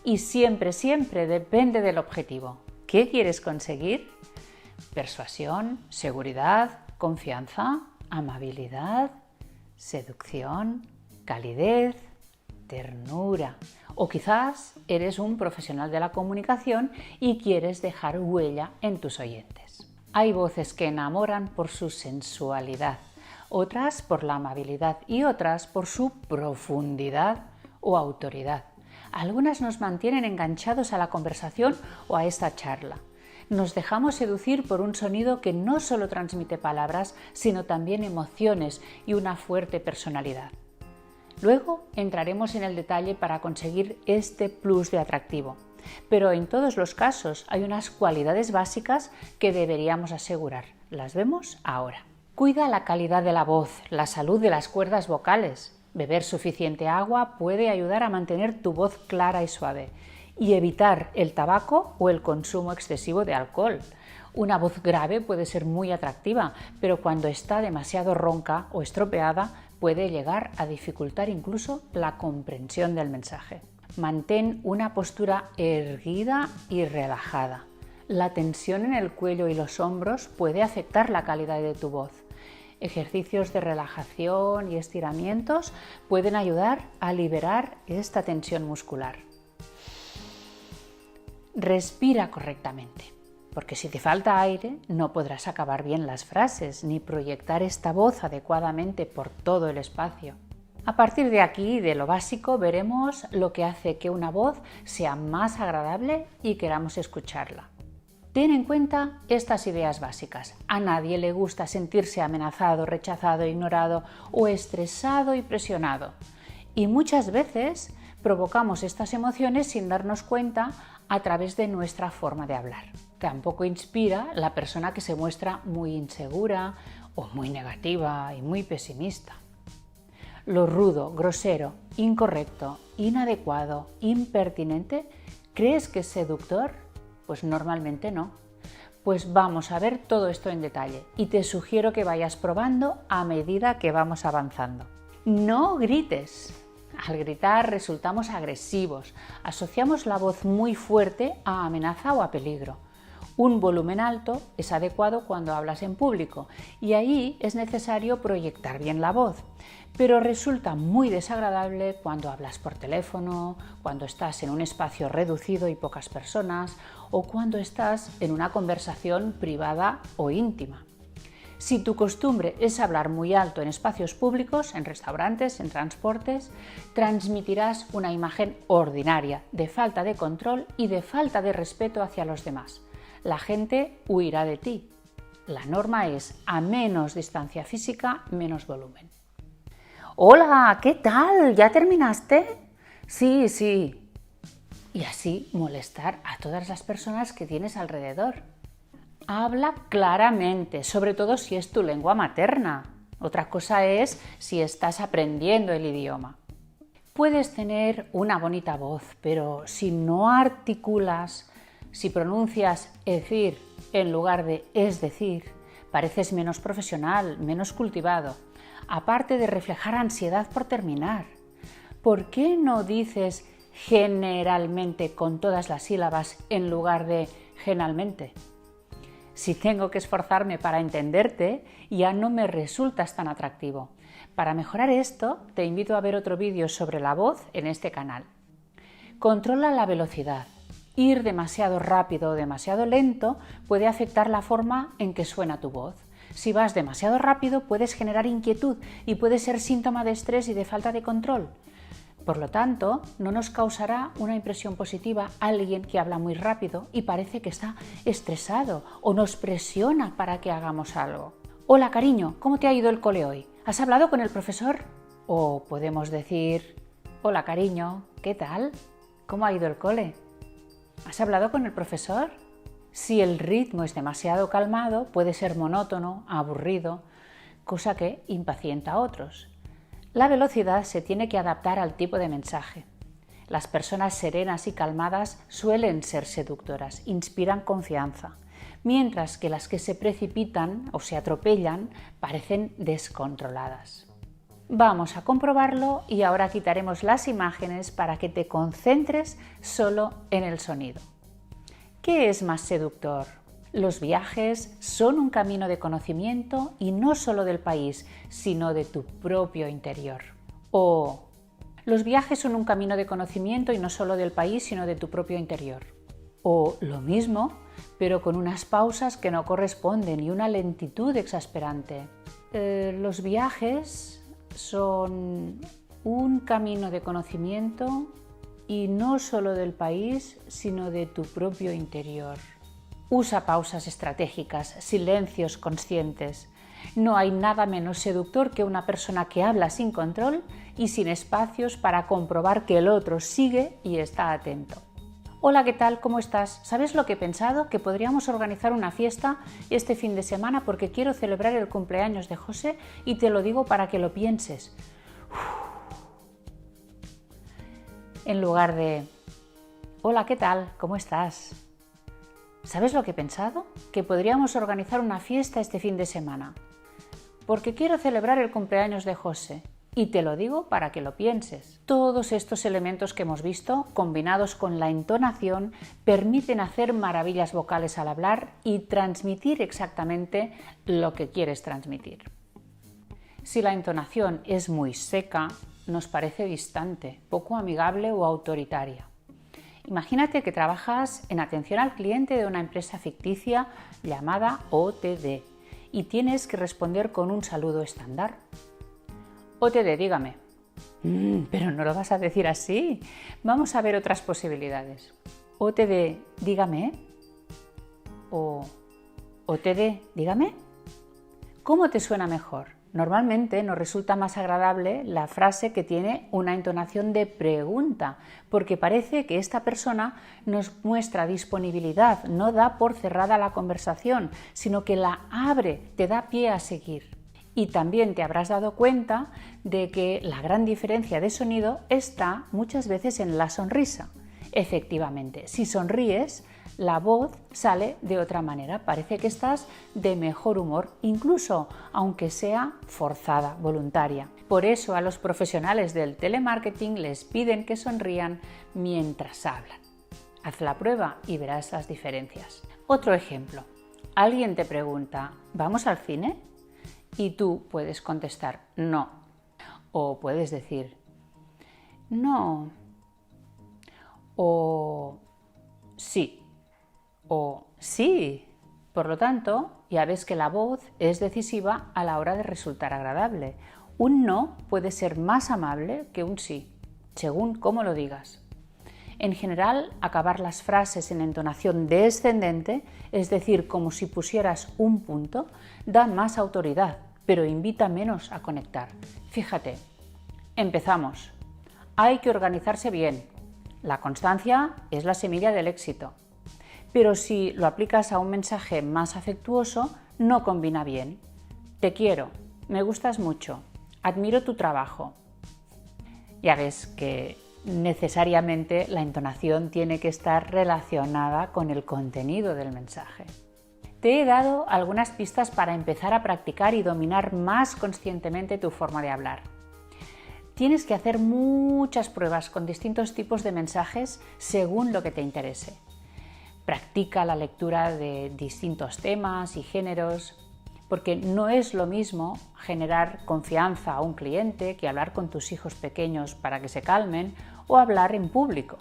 S1: Y siempre, siempre depende del objetivo. ¿Qué quieres conseguir? Persuasión, seguridad, confianza, amabilidad, seducción, calidez, ternura. O quizás eres un profesional de la comunicación y quieres dejar huella en tus oyentes. Hay voces que enamoran por su sensualidad, otras por la amabilidad y otras por su profundidad o autoridad. Algunas nos mantienen enganchados a la conversación o a esta charla. Nos dejamos seducir por un sonido que no solo transmite palabras, sino también emociones y una fuerte personalidad. Luego entraremos en el detalle para conseguir este plus de atractivo. Pero en todos los casos hay unas cualidades básicas que deberíamos asegurar. Las vemos ahora. Cuida la calidad de la voz, la salud de las cuerdas vocales. Beber suficiente agua puede ayudar a mantener tu voz clara y suave y evitar el tabaco o el consumo excesivo de alcohol. Una voz grave puede ser muy atractiva, pero cuando está demasiado ronca o estropeada puede llegar a dificultar incluso la comprensión del mensaje. Mantén una postura erguida y relajada. La tensión en el cuello y los hombros puede afectar la calidad de tu voz. Ejercicios de relajación y estiramientos pueden ayudar a liberar esta tensión muscular. Respira correctamente, porque si te falta aire no podrás acabar bien las frases ni proyectar esta voz adecuadamente por todo el espacio. A partir de aquí, de lo básico, veremos lo que hace que una voz sea más agradable y queramos escucharla. Ten en cuenta estas ideas básicas. A nadie le gusta sentirse amenazado, rechazado, ignorado o estresado y presionado. Y muchas veces provocamos estas emociones sin darnos cuenta a través de nuestra forma de hablar. Tampoco inspira la persona que se muestra muy insegura o muy negativa y muy pesimista. Lo rudo, grosero, incorrecto, inadecuado, impertinente, ¿crees que es seductor? Pues normalmente no. Pues vamos a ver todo esto en detalle y te sugiero que vayas probando a medida que vamos avanzando. No grites. Al gritar resultamos agresivos, asociamos la voz muy fuerte a amenaza o a peligro. Un volumen alto es adecuado cuando hablas en público y ahí es necesario proyectar bien la voz, pero resulta muy desagradable cuando hablas por teléfono, cuando estás en un espacio reducido y pocas personas o cuando estás en una conversación privada o íntima. Si tu costumbre es hablar muy alto en espacios públicos, en restaurantes, en transportes, transmitirás una imagen ordinaria, de falta de control y de falta de respeto hacia los demás. La gente huirá de ti. La norma es a menos distancia física, menos volumen. Hola, ¿qué tal? ¿Ya terminaste? Sí. Y así molestar a todas las personas que tienes alrededor. Habla claramente, sobre todo si es tu lengua materna. Otra cosa es si estás aprendiendo el idioma. Puedes tener una bonita voz, pero si no articulas, Si pronuncias decir en lugar de es decir, pareces menos profesional, menos cultivado, aparte de reflejar ansiedad por terminar. ¿Por qué no dices generalmente con todas las sílabas en lugar de generalmente? Si tengo que esforzarme para entenderte, ya no me resultas tan atractivo. Para mejorar esto, te invito a ver otro vídeo sobre la voz en este canal. Controla la velocidad. Ir demasiado rápido o demasiado lento puede afectar la forma en que suena tu voz. Si vas demasiado rápido, puedes generar inquietud y puede ser síntoma de estrés y de falta de control. Por lo tanto, no nos causará una impresión positiva alguien que habla muy rápido y parece que está estresado o nos presiona para que hagamos algo. Hola, cariño, ¿cómo te ha ido el cole hoy? ¿Has hablado con el profesor? O podemos decir, hola, cariño, ¿qué tal? ¿Cómo ha ido el cole? ¿Has hablado con el profesor? Si el ritmo es demasiado calmado, puede ser monótono, aburrido, cosa que impacienta a otros. La velocidad se tiene que adaptar al tipo de mensaje. Las personas serenas y calmadas suelen ser seductoras, inspiran confianza, mientras que las que se precipitan o se atropellan parecen descontroladas. Vamos a comprobarlo y ahora quitaremos las imágenes para que te concentres solo en el sonido. ¿Qué es más seductor? Los viajes son un camino de conocimiento y no solo del país, sino de tu propio interior. O los viajes son un camino de conocimiento y no solo del país, sino de tu propio interior. O lo mismo, pero con unas pausas que no corresponden y una lentitud exasperante. Los viajes son un camino de conocimiento y no solo del país, sino de tu propio interior. Usa pausas estratégicas, silencios conscientes. No hay nada menos seductor que una persona que habla sin control y sin espacios para comprobar que el otro sigue y está atento. Hola, ¿qué tal? ¿Cómo estás? ¿Sabes lo que he pensado? Que podríamos organizar una fiesta este fin de semana porque quiero celebrar el cumpleaños de José y te lo digo para que lo pienses. En lugar de hola, ¿qué tal? ¿Cómo estás? ¿Sabes lo que he pensado? Que podríamos organizar una fiesta este fin de semana porque quiero celebrar el cumpleaños de José y te lo digo para que lo pienses. Todos estos elementos que hemos visto, combinados con la entonación, permiten hacer maravillas vocales al hablar y transmitir exactamente lo que quieres transmitir. Si la entonación es muy seca, nos parece distante, poco amigable o autoritaria. Imagínate que trabajas en atención al cliente de una empresa ficticia llamada OTD y tienes que responder con un saludo estándar. OTD, dígame. Pero no lo vas a decir así. Vamos a ver otras posibilidades. OTD, dígame. O OTD, dígame. ¿Cómo te suena mejor? Normalmente nos resulta más agradable la frase que tiene una entonación de pregunta, porque parece que esta persona nos muestra disponibilidad, no da por cerrada la conversación, sino que la abre, te da pie a seguir. Y también te habrás dado cuenta de que la gran diferencia de sonido está muchas veces en la sonrisa. Efectivamente, si sonríes, la voz sale de otra manera, parece que estás de mejor humor, incluso aunque sea forzada, voluntaria. Por eso a los profesionales del telemarketing les piden que sonrían mientras hablan. Haz la prueba y verás las diferencias. Otro ejemplo, alguien te pregunta, ¿vamos al cine? Y tú puedes contestar, no. O puedes decir, no. O sí. O sí. Por lo tanto, ya ves que la voz es decisiva a la hora de resultar agradable. Un no puede ser más amable que un sí, según cómo lo digas. En general, acabar las frases en entonación descendente, es decir, como si pusieras un punto, da más autoridad, pero invita menos a conectar. Fíjate, empezamos. Hay que organizarse bien. La constancia es la semilla del éxito. Pero si lo aplicas a un mensaje más afectuoso, no combina bien. Te quiero, me gustas mucho, admiro tu trabajo. Ya ves que necesariamente la entonación tiene que estar relacionada con el contenido del mensaje. Te he dado algunas pistas para empezar a practicar y dominar más conscientemente tu forma de hablar. Tienes que hacer muchas pruebas con distintos tipos de mensajes según lo que te interese. Practica la lectura de distintos temas y géneros, porque no es lo mismo generar confianza a un cliente que hablar con tus hijos pequeños para que se calmen o hablar en público.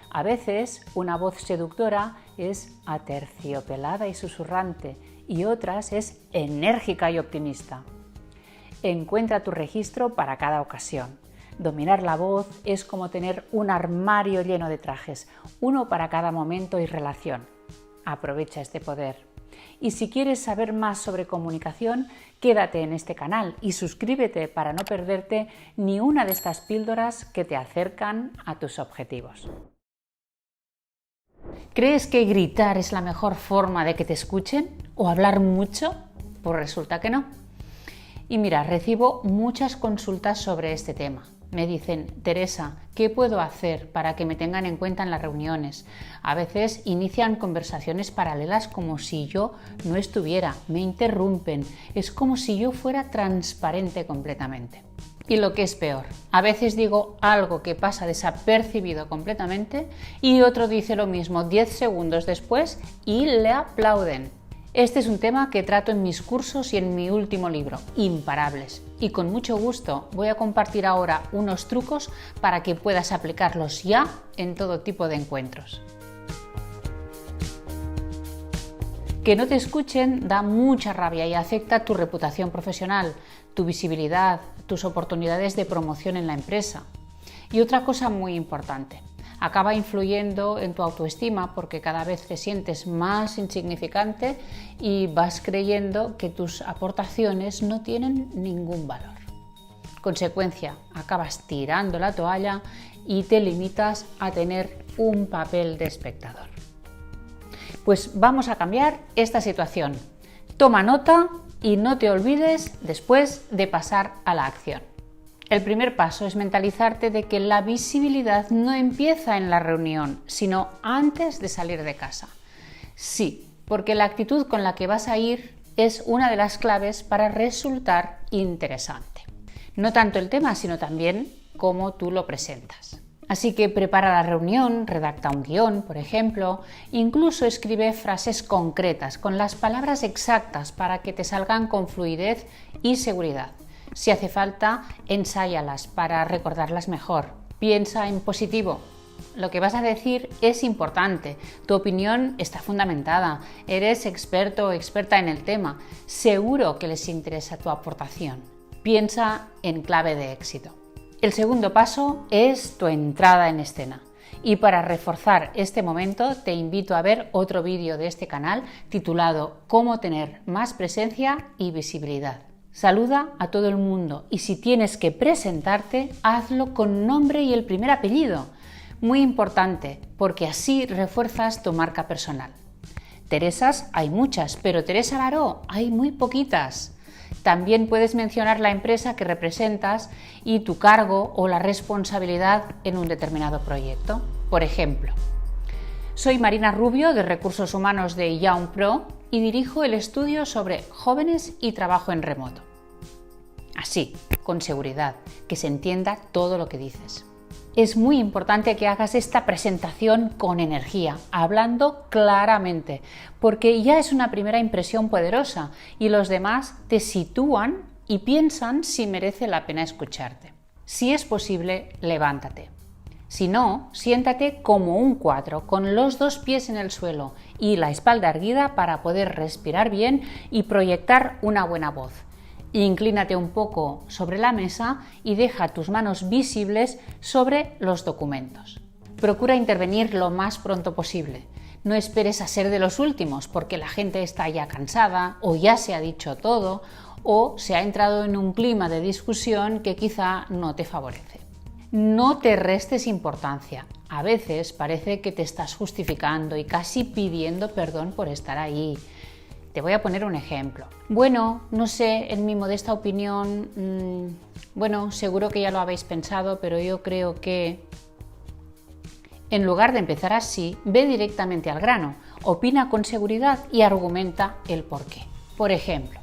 S1: A veces una voz seductora es aterciopelada y susurrante y otras es enérgica y optimista. Encuentra tu registro para cada ocasión. Dominar la voz es como tener un armario lleno de trajes, uno para cada momento y relación. Aprovecha este poder. Y si quieres saber más sobre comunicación, quédate en este canal y suscríbete para no perderte ni una de estas píldoras que te acercan a tus objetivos. ¿Crees que gritar es la mejor forma de que te escuchen? ¿O hablar mucho? Pues resulta que no. Y mira, recibo muchas consultas sobre este tema. Me dicen, Teresa, ¿qué puedo hacer para que me tengan en cuenta en las reuniones? A veces inician conversaciones paralelas como si yo no estuviera, me interrumpen, es como si yo fuera transparente completamente. Y lo que es peor, a veces digo algo que pasa desapercibido completamente y otro dice lo mismo 10 segundos después y le aplauden. Este es un tema que trato en mis cursos y en mi último libro, Imparables. Y con mucho gusto voy a compartir ahora unos trucos para que puedas aplicarlos ya en todo tipo de encuentros. Que no te escuchen da mucha rabia y afecta tu reputación profesional, tu visibilidad, tus oportunidades de promoción en la empresa. Y otra cosa muy importante, acaba influyendo en tu autoestima porque cada vez te sientes más insignificante y vas creyendo que tus aportaciones no tienen ningún valor. Consecuencia, acabas tirando la toalla y te limitas a tener un papel de espectador. Pues vamos a cambiar esta situación. Toma nota y no te olvides después de pasar a la acción. El primer paso es mentalizarte de que la visibilidad no empieza en la reunión, sino antes de salir de casa. Sí, porque la actitud con la que vas a ir es una de las claves para resultar interesante. No tanto el tema, sino también cómo tú lo presentas. Así que prepara la reunión, redacta un guión, por ejemplo, incluso escribe frases concretas con las palabras exactas para que te salgan con fluidez y seguridad. Si hace falta, ensáyalas para recordarlas mejor. Piensa en positivo. Lo que vas a decir es importante. Tu opinión está fundamentada. Eres experto o experta en el tema. Seguro que les interesa tu aportación. Piensa en clave de éxito. El segundo paso es tu entrada en escena. Y para reforzar este momento te invito a ver otro vídeo de este canal titulado Cómo tener más presencia y visibilidad. Saluda a todo el mundo y si tienes que presentarte, hazlo con nombre y el primer apellido. Muy importante, porque así refuerzas tu marca personal. Teresas hay muchas, pero Teresa Baró hay muy poquitas. También puedes mencionar la empresa que representas y tu cargo o la responsabilidad en un determinado proyecto. Por ejemplo, soy Marina Rubio de Recursos Humanos de Young Pro y dirijo el estudio sobre jóvenes y trabajo en remoto. Así, con seguridad, que se entienda todo lo que dices. Es muy importante que hagas esta presentación con energía, hablando claramente, porque ya es una primera impresión poderosa y los demás te sitúan y piensan si merece la pena escucharte. Si es posible, levántate. Si no, siéntate como un 4, con los 2 pies en el suelo y la espalda erguida para poder respirar bien y proyectar una buena voz. Inclínate un poco sobre la mesa y deja tus manos visibles sobre los documentos. Procura intervenir lo más pronto posible. No esperes a ser de los últimos porque la gente está ya cansada o ya se ha dicho todo o se ha entrado en un clima de discusión que quizá no te favorece. No te restes importancia. A veces parece que te estás justificando y casi pidiendo perdón por estar ahí. Te voy a poner un ejemplo. Bueno, no sé, en mi modesta opinión, seguro que ya lo habéis pensado, pero yo creo que... En lugar de empezar así, ve directamente al grano, opina con seguridad y argumenta el porqué. Por ejemplo,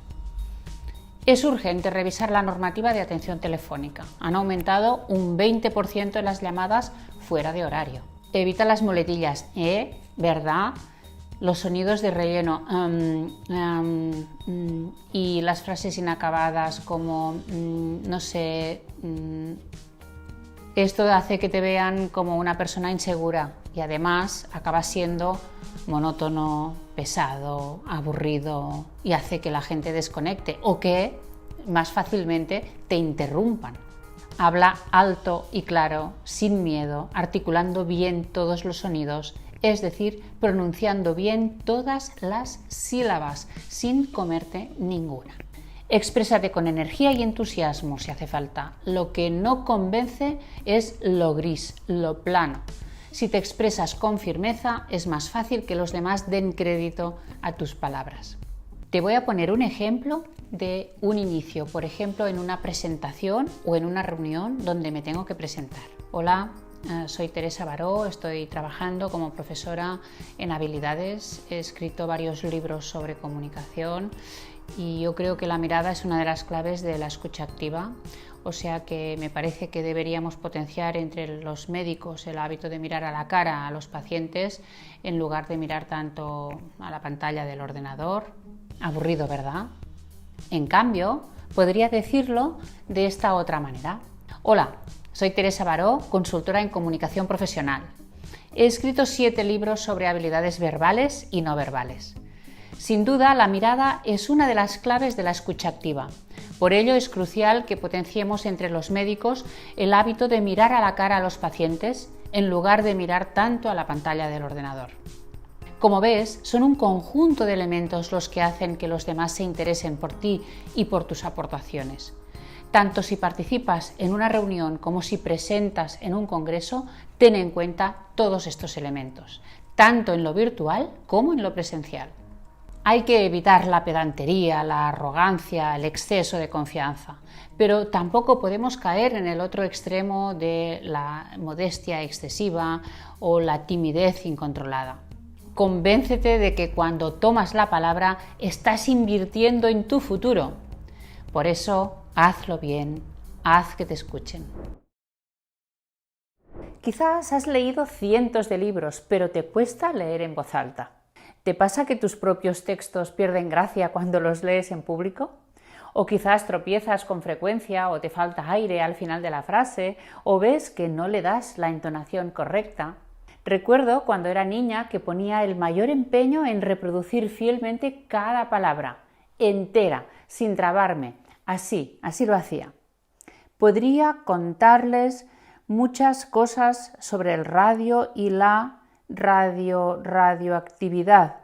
S1: es urgente revisar la normativa de atención telefónica. Han aumentado un 20% en las llamadas fuera de horario. Evita las muletillas, ¿verdad? Los sonidos de relleno y las frases inacabadas como no sé. Esto hace que te vean como una persona insegura y además acaba siendo monótono, pesado, aburrido y hace que la gente desconecte o que más fácilmente te interrumpan. Habla alto y claro, sin miedo, articulando bien todos los sonidos, es decir, pronunciando bien todas las sílabas, sin comerte ninguna. Exprésate con energía y entusiasmo si hace falta. Lo que no convence es lo gris, lo plano. Si te expresas con firmeza, es más fácil que los demás den crédito a tus palabras. Te voy a poner un ejemplo de un inicio, por ejemplo, en una presentación o en una reunión donde me tengo que presentar. Hola, soy Teresa Baró, estoy trabajando como profesora en habilidades, he escrito varios libros sobre comunicación y yo creo que la mirada es una de las claves de la escucha activa, o sea que me parece que deberíamos potenciar entre los médicos el hábito de mirar a la cara a los pacientes en lugar de mirar tanto a la pantalla del ordenador. Aburrido, ¿verdad? En cambio, podría decirlo de esta otra manera. Hola, soy Teresa Baró, consultora en comunicación profesional. He escrito 7 libros sobre habilidades verbales y no verbales. Sin duda, la mirada es una de las claves de la escucha activa. Por ello, es crucial que potenciemos entre los médicos el hábito de mirar a la cara a los pacientes en lugar de mirar tanto a la pantalla del ordenador. Como ves, son un conjunto de elementos los que hacen que los demás se interesen por ti y por tus aportaciones. Tanto si participas en una reunión como si presentas en un congreso, ten en cuenta todos estos elementos, tanto en lo virtual como en lo presencial. Hay que evitar la pedantería, la arrogancia, el exceso de confianza, pero tampoco podemos caer en el otro extremo de la modestia excesiva o la timidez incontrolada. Convéncete de que cuando tomas la palabra estás invirtiendo en tu futuro. Por eso, hazlo bien, haz que te escuchen. Quizás has leído cientos de libros, pero te cuesta leer en voz alta. ¿Te pasa que tus propios textos pierden gracia cuando los lees en público? ¿O quizás tropiezas con frecuencia o te falta aire al final de la frase o ves que no le das la entonación correcta? Recuerdo cuando era niña que ponía el mayor empeño en reproducir fielmente cada palabra, entera, sin trabarme. Así lo hacía. Podría contarles muchas cosas sobre el radio y la radioactividad,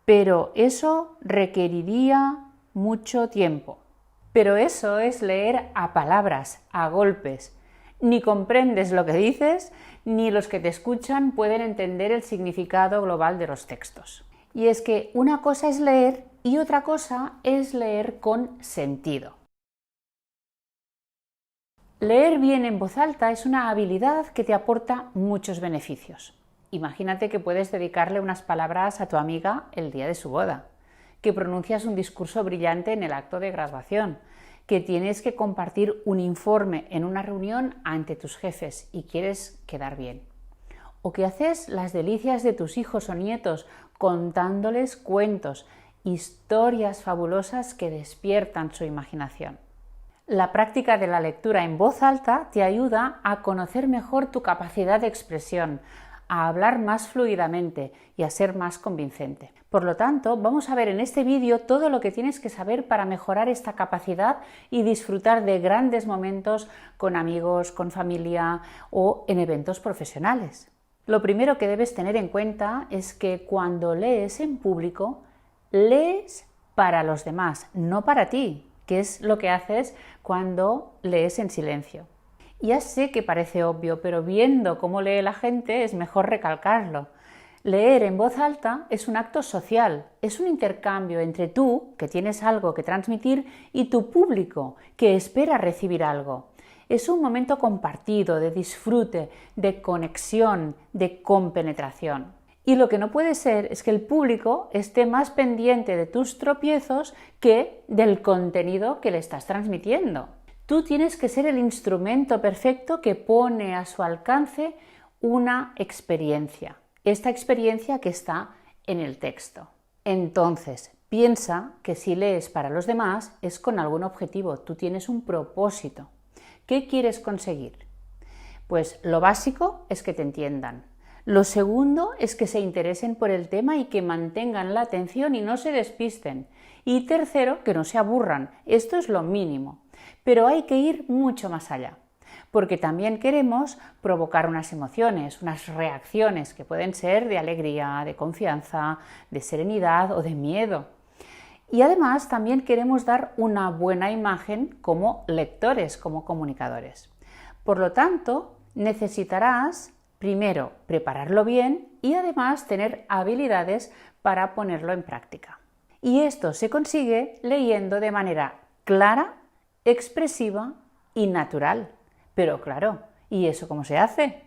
S1: pero eso requeriría mucho tiempo. Pero eso es leer a palabras, a golpes. Ni comprendes lo que dices, ni los que te escuchan pueden entender el significado global de los textos. Y es que una cosa es leer y otra cosa es leer con sentido. Leer bien en voz alta es una habilidad que te aporta muchos beneficios. Imagínate que puedes dedicarle unas palabras a tu amiga el día de su boda, que pronuncias un discurso brillante en el acto de graduación, que tienes que compartir un informe en una reunión ante tus jefes y quieres quedar bien, o que haces las delicias de tus hijos o nietos contándoles cuentos, historias fabulosas que despiertan su imaginación. La práctica de la lectura en voz alta te ayuda a conocer mejor tu capacidad de expresión, a hablar más fluidamente y a ser más convincente. Por lo tanto, vamos a ver en este vídeo todo lo que tienes que saber para mejorar esta capacidad y disfrutar de grandes momentos con amigos, con familia o en eventos profesionales. Lo primero que debes tener en cuenta es que cuando lees en público, lees para los demás, no para ti, que es lo que haces cuando lees en silencio. Ya sé que parece obvio, pero viendo cómo lee la gente es mejor recalcarlo. Leer en voz alta es un acto social, es un intercambio entre tú, que tienes algo que transmitir, y tu público, que espera recibir algo. Es un momento compartido, de disfrute, de conexión, de compenetración. Y lo que no puede ser es que el público esté más pendiente de tus tropiezos que del contenido que le estás transmitiendo. Tú tienes que ser el instrumento perfecto que pone a su alcance una experiencia. Esta experiencia que está en el texto. Entonces, piensa que si lees para los demás es con algún objetivo. Tú tienes un propósito. ¿Qué quieres conseguir? Pues lo básico es que te entiendan. Lo segundo es que se interesen por el tema y que mantengan la atención y no se despisten. Y tercero, que no se aburran. Esto es lo mínimo. Pero hay que ir mucho más allá, porque también queremos provocar unas emociones, unas reacciones que pueden ser de alegría, de confianza, de serenidad o de miedo. Y además también queremos dar una buena imagen como lectores, como comunicadores. Por lo tanto, necesitarás primero prepararlo bien y además tener habilidades para ponerlo en práctica. Y esto se consigue leyendo de manera clara, expresiva y natural. Pero claro, ¿y eso cómo se hace?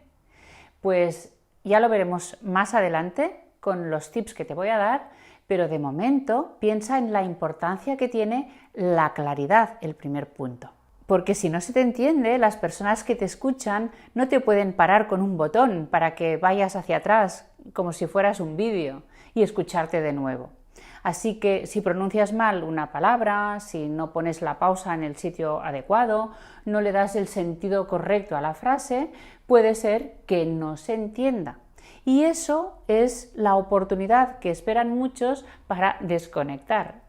S1: Pues ya lo veremos más adelante con los tips que te voy a dar, pero de momento piensa en la importancia que tiene la claridad, el primer punto. Porque si no se te entiende, las personas que te escuchan no te pueden parar con un botón para que vayas hacia atrás, como si fueras un vídeo, y escucharte de nuevo. Así que si pronuncias mal una palabra, si no pones la pausa en el sitio adecuado, no le das el sentido correcto a la frase, puede ser que no se entienda. Y eso es la oportunidad que esperan muchos para desconectar.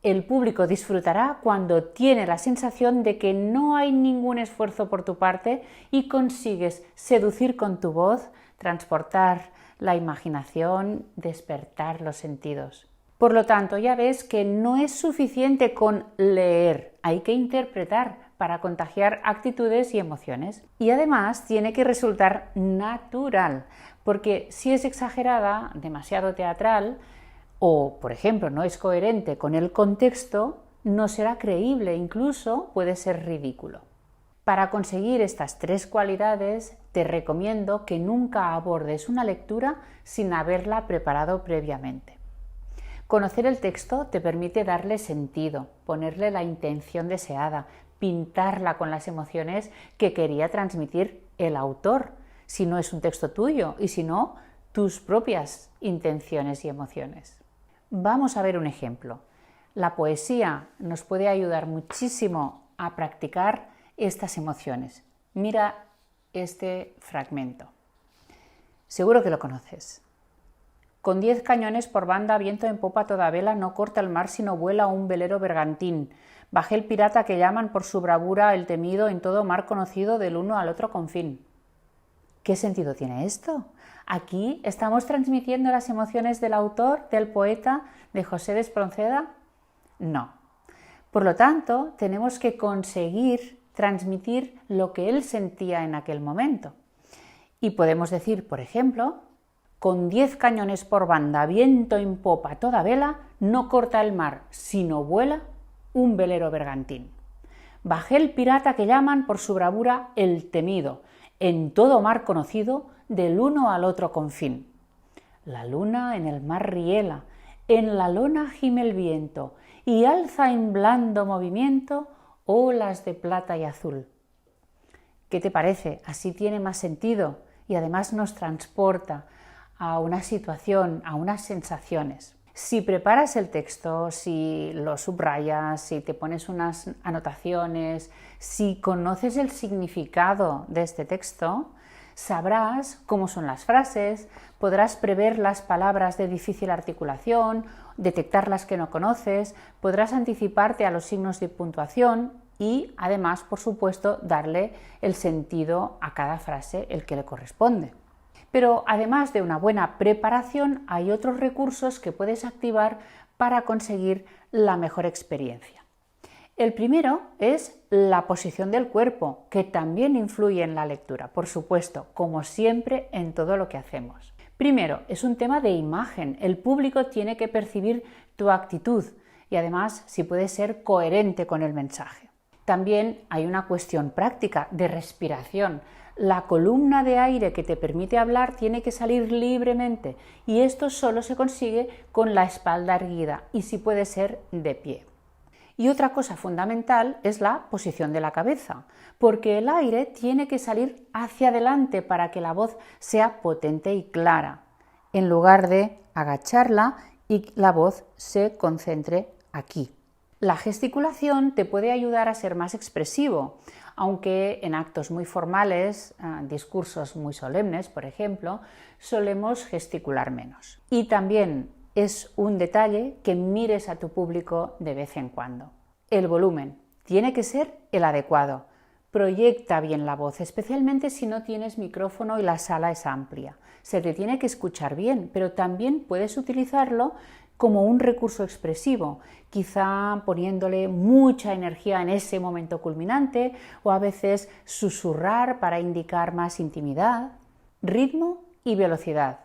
S1: El público disfrutará cuando tiene la sensación de que no hay ningún esfuerzo por tu parte y consigues seducir con tu voz, transportar la imaginación, despertar los sentidos. Por lo tanto, ya ves que no es suficiente con leer, hay que interpretar para contagiar actitudes y emociones. Y además tiene que resultar natural, porque si es exagerada, demasiado teatral, o, por ejemplo, no es coherente con el contexto, no será creíble, incluso puede ser ridículo. Para conseguir estas tres cualidades, te recomiendo que nunca abordes una lectura sin haberla preparado previamente. Conocer el texto te permite darle sentido, ponerle la intención deseada, pintarla con las emociones que quería transmitir el autor, si no es un texto tuyo y si no, tus propias intenciones y emociones. Vamos a ver un ejemplo. La poesía nos puede ayudar muchísimo a practicar estas emociones. Mira este fragmento. Seguro que lo conoces. Con 10 cañones por banda, viento en popa toda vela, no corta el mar sino vuela un velero bergantín. Bajé el pirata que llaman por su bravura el temido en todo mar conocido del uno al otro confín. ¿Qué sentido tiene esto? Aquí estamos transmitiendo las emociones del autor, del poeta, de José de Espronceda. No. Por lo tanto, tenemos que conseguir transmitir lo que él sentía en aquel momento. Y podemos decir, por ejemplo, con 10 cañones por banda, viento en popa, toda vela, no corta el mar, sino vuela un velero bergantín. Bajé el pirata que llaman por su bravura el temido, en todo mar conocido, del uno al otro confín. La luna en el mar riela, en la lona gime el viento, y alza en blando movimiento olas de plata y azul. ¿Qué te parece? Así tiene más sentido y además nos transporta a una situación, a unas sensaciones. Si preparas el texto, si lo subrayas, si te pones unas anotaciones, si conoces el significado de este texto, sabrás cómo son las frases, podrás prever las palabras de difícil articulación, detectar las que no conoces, podrás anticiparte a los signos de puntuación y, además, por supuesto, darle el sentido a cada frase, el que le corresponde. Pero además de una buena preparación, hay otros recursos que puedes activar para conseguir la mejor experiencia. El primero es la posición del cuerpo, que también influye en la lectura, por supuesto, como siempre en todo lo que hacemos. Primero, es un tema de imagen. El público tiene que percibir tu actitud y además si puede ser coherente con el mensaje. También hay una cuestión práctica de respiración. La columna de aire que te permite hablar tiene que salir libremente y esto solo se consigue con la espalda erguida y si puede ser de pie. Y otra cosa fundamental es la posición de la cabeza, porque el aire tiene que salir hacia adelante para que la voz sea potente y clara, en lugar de agacharla y la voz se concentre aquí. La gesticulación te puede ayudar a ser más expresivo, aunque en actos muy formales, discursos muy solemnes, por ejemplo, solemos gesticular menos. Y también es un detalle que mires a tu público de vez en cuando. El volumen tiene que ser el adecuado. Proyecta bien la voz, especialmente si no tienes micrófono y la sala es amplia. Se te tiene que escuchar bien, pero también puedes utilizarlo como un recurso expresivo, quizá poniéndole mucha energía en ese momento culminante o a veces susurrar para indicar más intimidad. Ritmo y velocidad.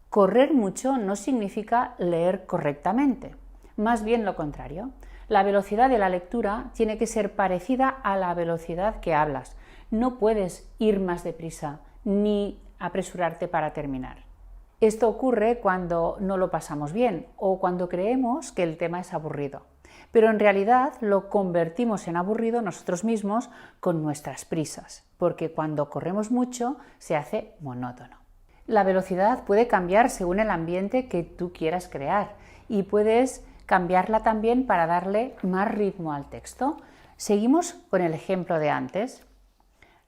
S1: Correr mucho no significa leer correctamente, más bien lo contrario. La velocidad de la lectura tiene que ser parecida a la velocidad que hablas. No puedes ir más deprisa ni apresurarte para terminar. Esto ocurre cuando no lo pasamos bien o cuando creemos que el tema es aburrido. Pero en realidad lo convertimos en aburrido nosotros mismos con nuestras prisas, porque cuando corremos mucho se hace monótono. La velocidad puede cambiar según el ambiente que tú quieras crear y puedes cambiarla también para darle más ritmo al texto. Seguimos con el ejemplo de antes.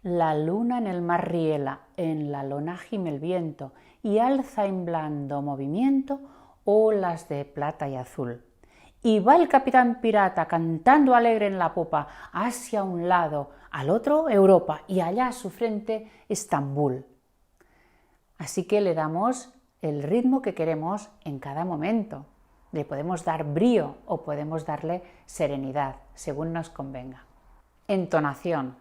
S1: La luna en el mar riela, en la lona gime el viento y alza en blando movimiento olas de plata y azul. Y va el capitán pirata cantando alegre en la popa, hacia un lado, al otro Europa y allá a su frente Estambul. Así que le damos el ritmo que queremos en cada momento. Le podemos dar brío o podemos darle serenidad, según nos convenga. Entonación.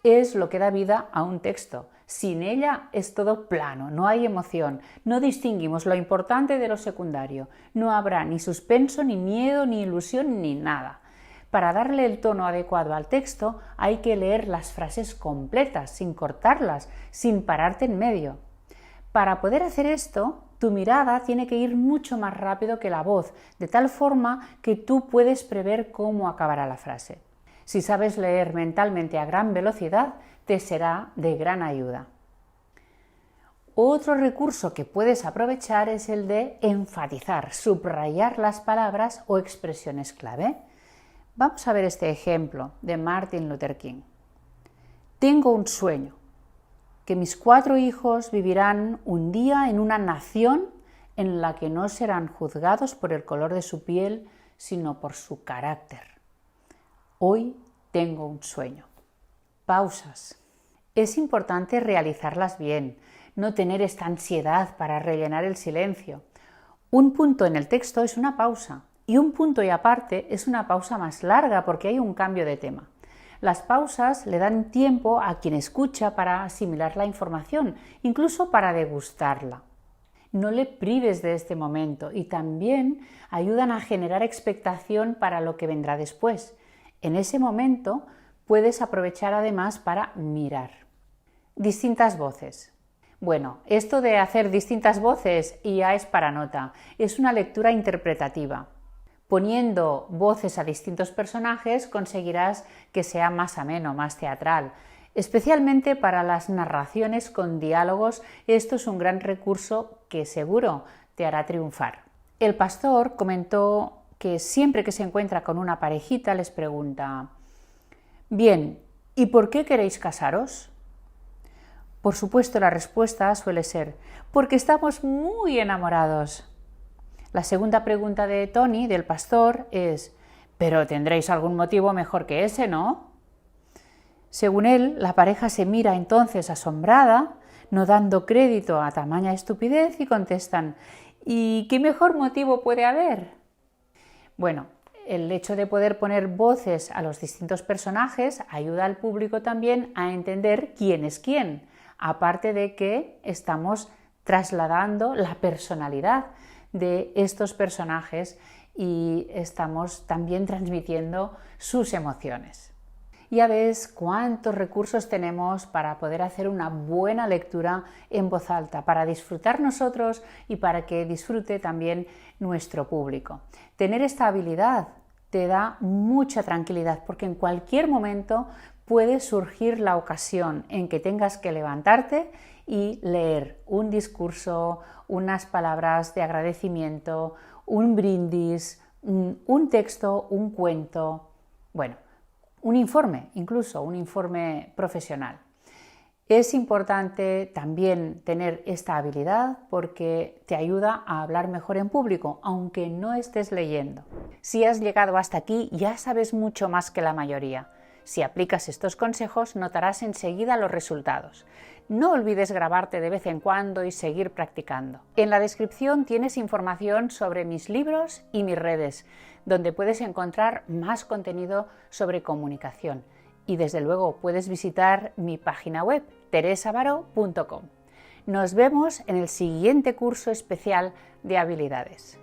S1: Es lo que da vida a un texto. Sin ella es todo plano, no hay emoción, no distinguimos lo importante de lo secundario, no habrá ni suspenso, ni miedo, ni ilusión, ni nada. Para darle el tono adecuado al texto hay que leer las frases completas, sin cortarlas, sin pararte en medio. Para poder hacer esto, tu mirada tiene que ir mucho más rápido que la voz, de tal forma que tú puedes prever cómo acabará la frase. Si sabes leer mentalmente a gran velocidad, te será de gran ayuda. Otro recurso que puedes aprovechar es el de enfatizar, subrayar las palabras o expresiones clave. Vamos a ver este ejemplo de Martin Luther King. Tengo un sueño, que mis 4 hijos vivirán un día en una nación en la que no serán juzgados por el color de su piel, sino por su carácter. Hoy tengo un sueño. Pausas. Es importante realizarlas bien, no tener esta ansiedad para rellenar el silencio. Un punto en el texto es una pausa y un punto y aparte es una pausa más larga porque hay un cambio de tema. Las pausas le dan tiempo a quien escucha para asimilar la información, incluso para degustarla. No le prives de este momento y también ayudan a generar expectación para lo que vendrá después. En ese momento puedes aprovechar además para mirar. Distintas voces. Bueno, esto de hacer distintas voces ya es para nota, es una lectura interpretativa. Poniendo voces a distintos personajes conseguirás que sea más ameno, más teatral. Especialmente para las narraciones con diálogos, esto es un gran recurso que seguro te hará triunfar. El pastor comentó que siempre que se encuentra con una parejita les pregunta: «Bien, ¿y por qué queréis casaros?». Por supuesto, la respuesta suele ser: «Porque estamos muy enamorados». La segunda pregunta de Tony, del pastor, es: «Pero tendréis algún motivo mejor que ese, ¿no?». Según él, la pareja se mira entonces asombrada, no dando crédito a tamaña estupidez, y contestan: «¿Y qué mejor motivo puede haber?». Bueno, el hecho de poder poner voces a los distintos personajes ayuda al público también a entender quién es quién, aparte de que estamos trasladando la personalidad de estos personajes y estamos también transmitiendo sus emociones. Ya ves cuántos recursos tenemos para poder hacer una buena lectura en voz alta, para disfrutar nosotros y para que disfrute también nuestro público. Tener esta habilidad te da mucha tranquilidad porque en cualquier momento puede surgir la ocasión en que tengas que levantarte y leer un discurso, unas palabras de agradecimiento, un brindis, un texto, un cuento, bueno, un informe, incluso un informe profesional. Es importante también tener esta habilidad porque te ayuda a hablar mejor en público, aunque no estés leyendo. Si has llegado hasta aquí, ya sabes mucho más que la mayoría. Si aplicas estos consejos, notarás enseguida los resultados. No olvides grabarte de vez en cuando y seguir practicando. En la descripción tienes información sobre mis libros y mis redes, donde puedes encontrar más contenido sobre comunicación. Y desde luego puedes visitar mi página web, teresabaro.com. Nos vemos en el siguiente curso especial de habilidades.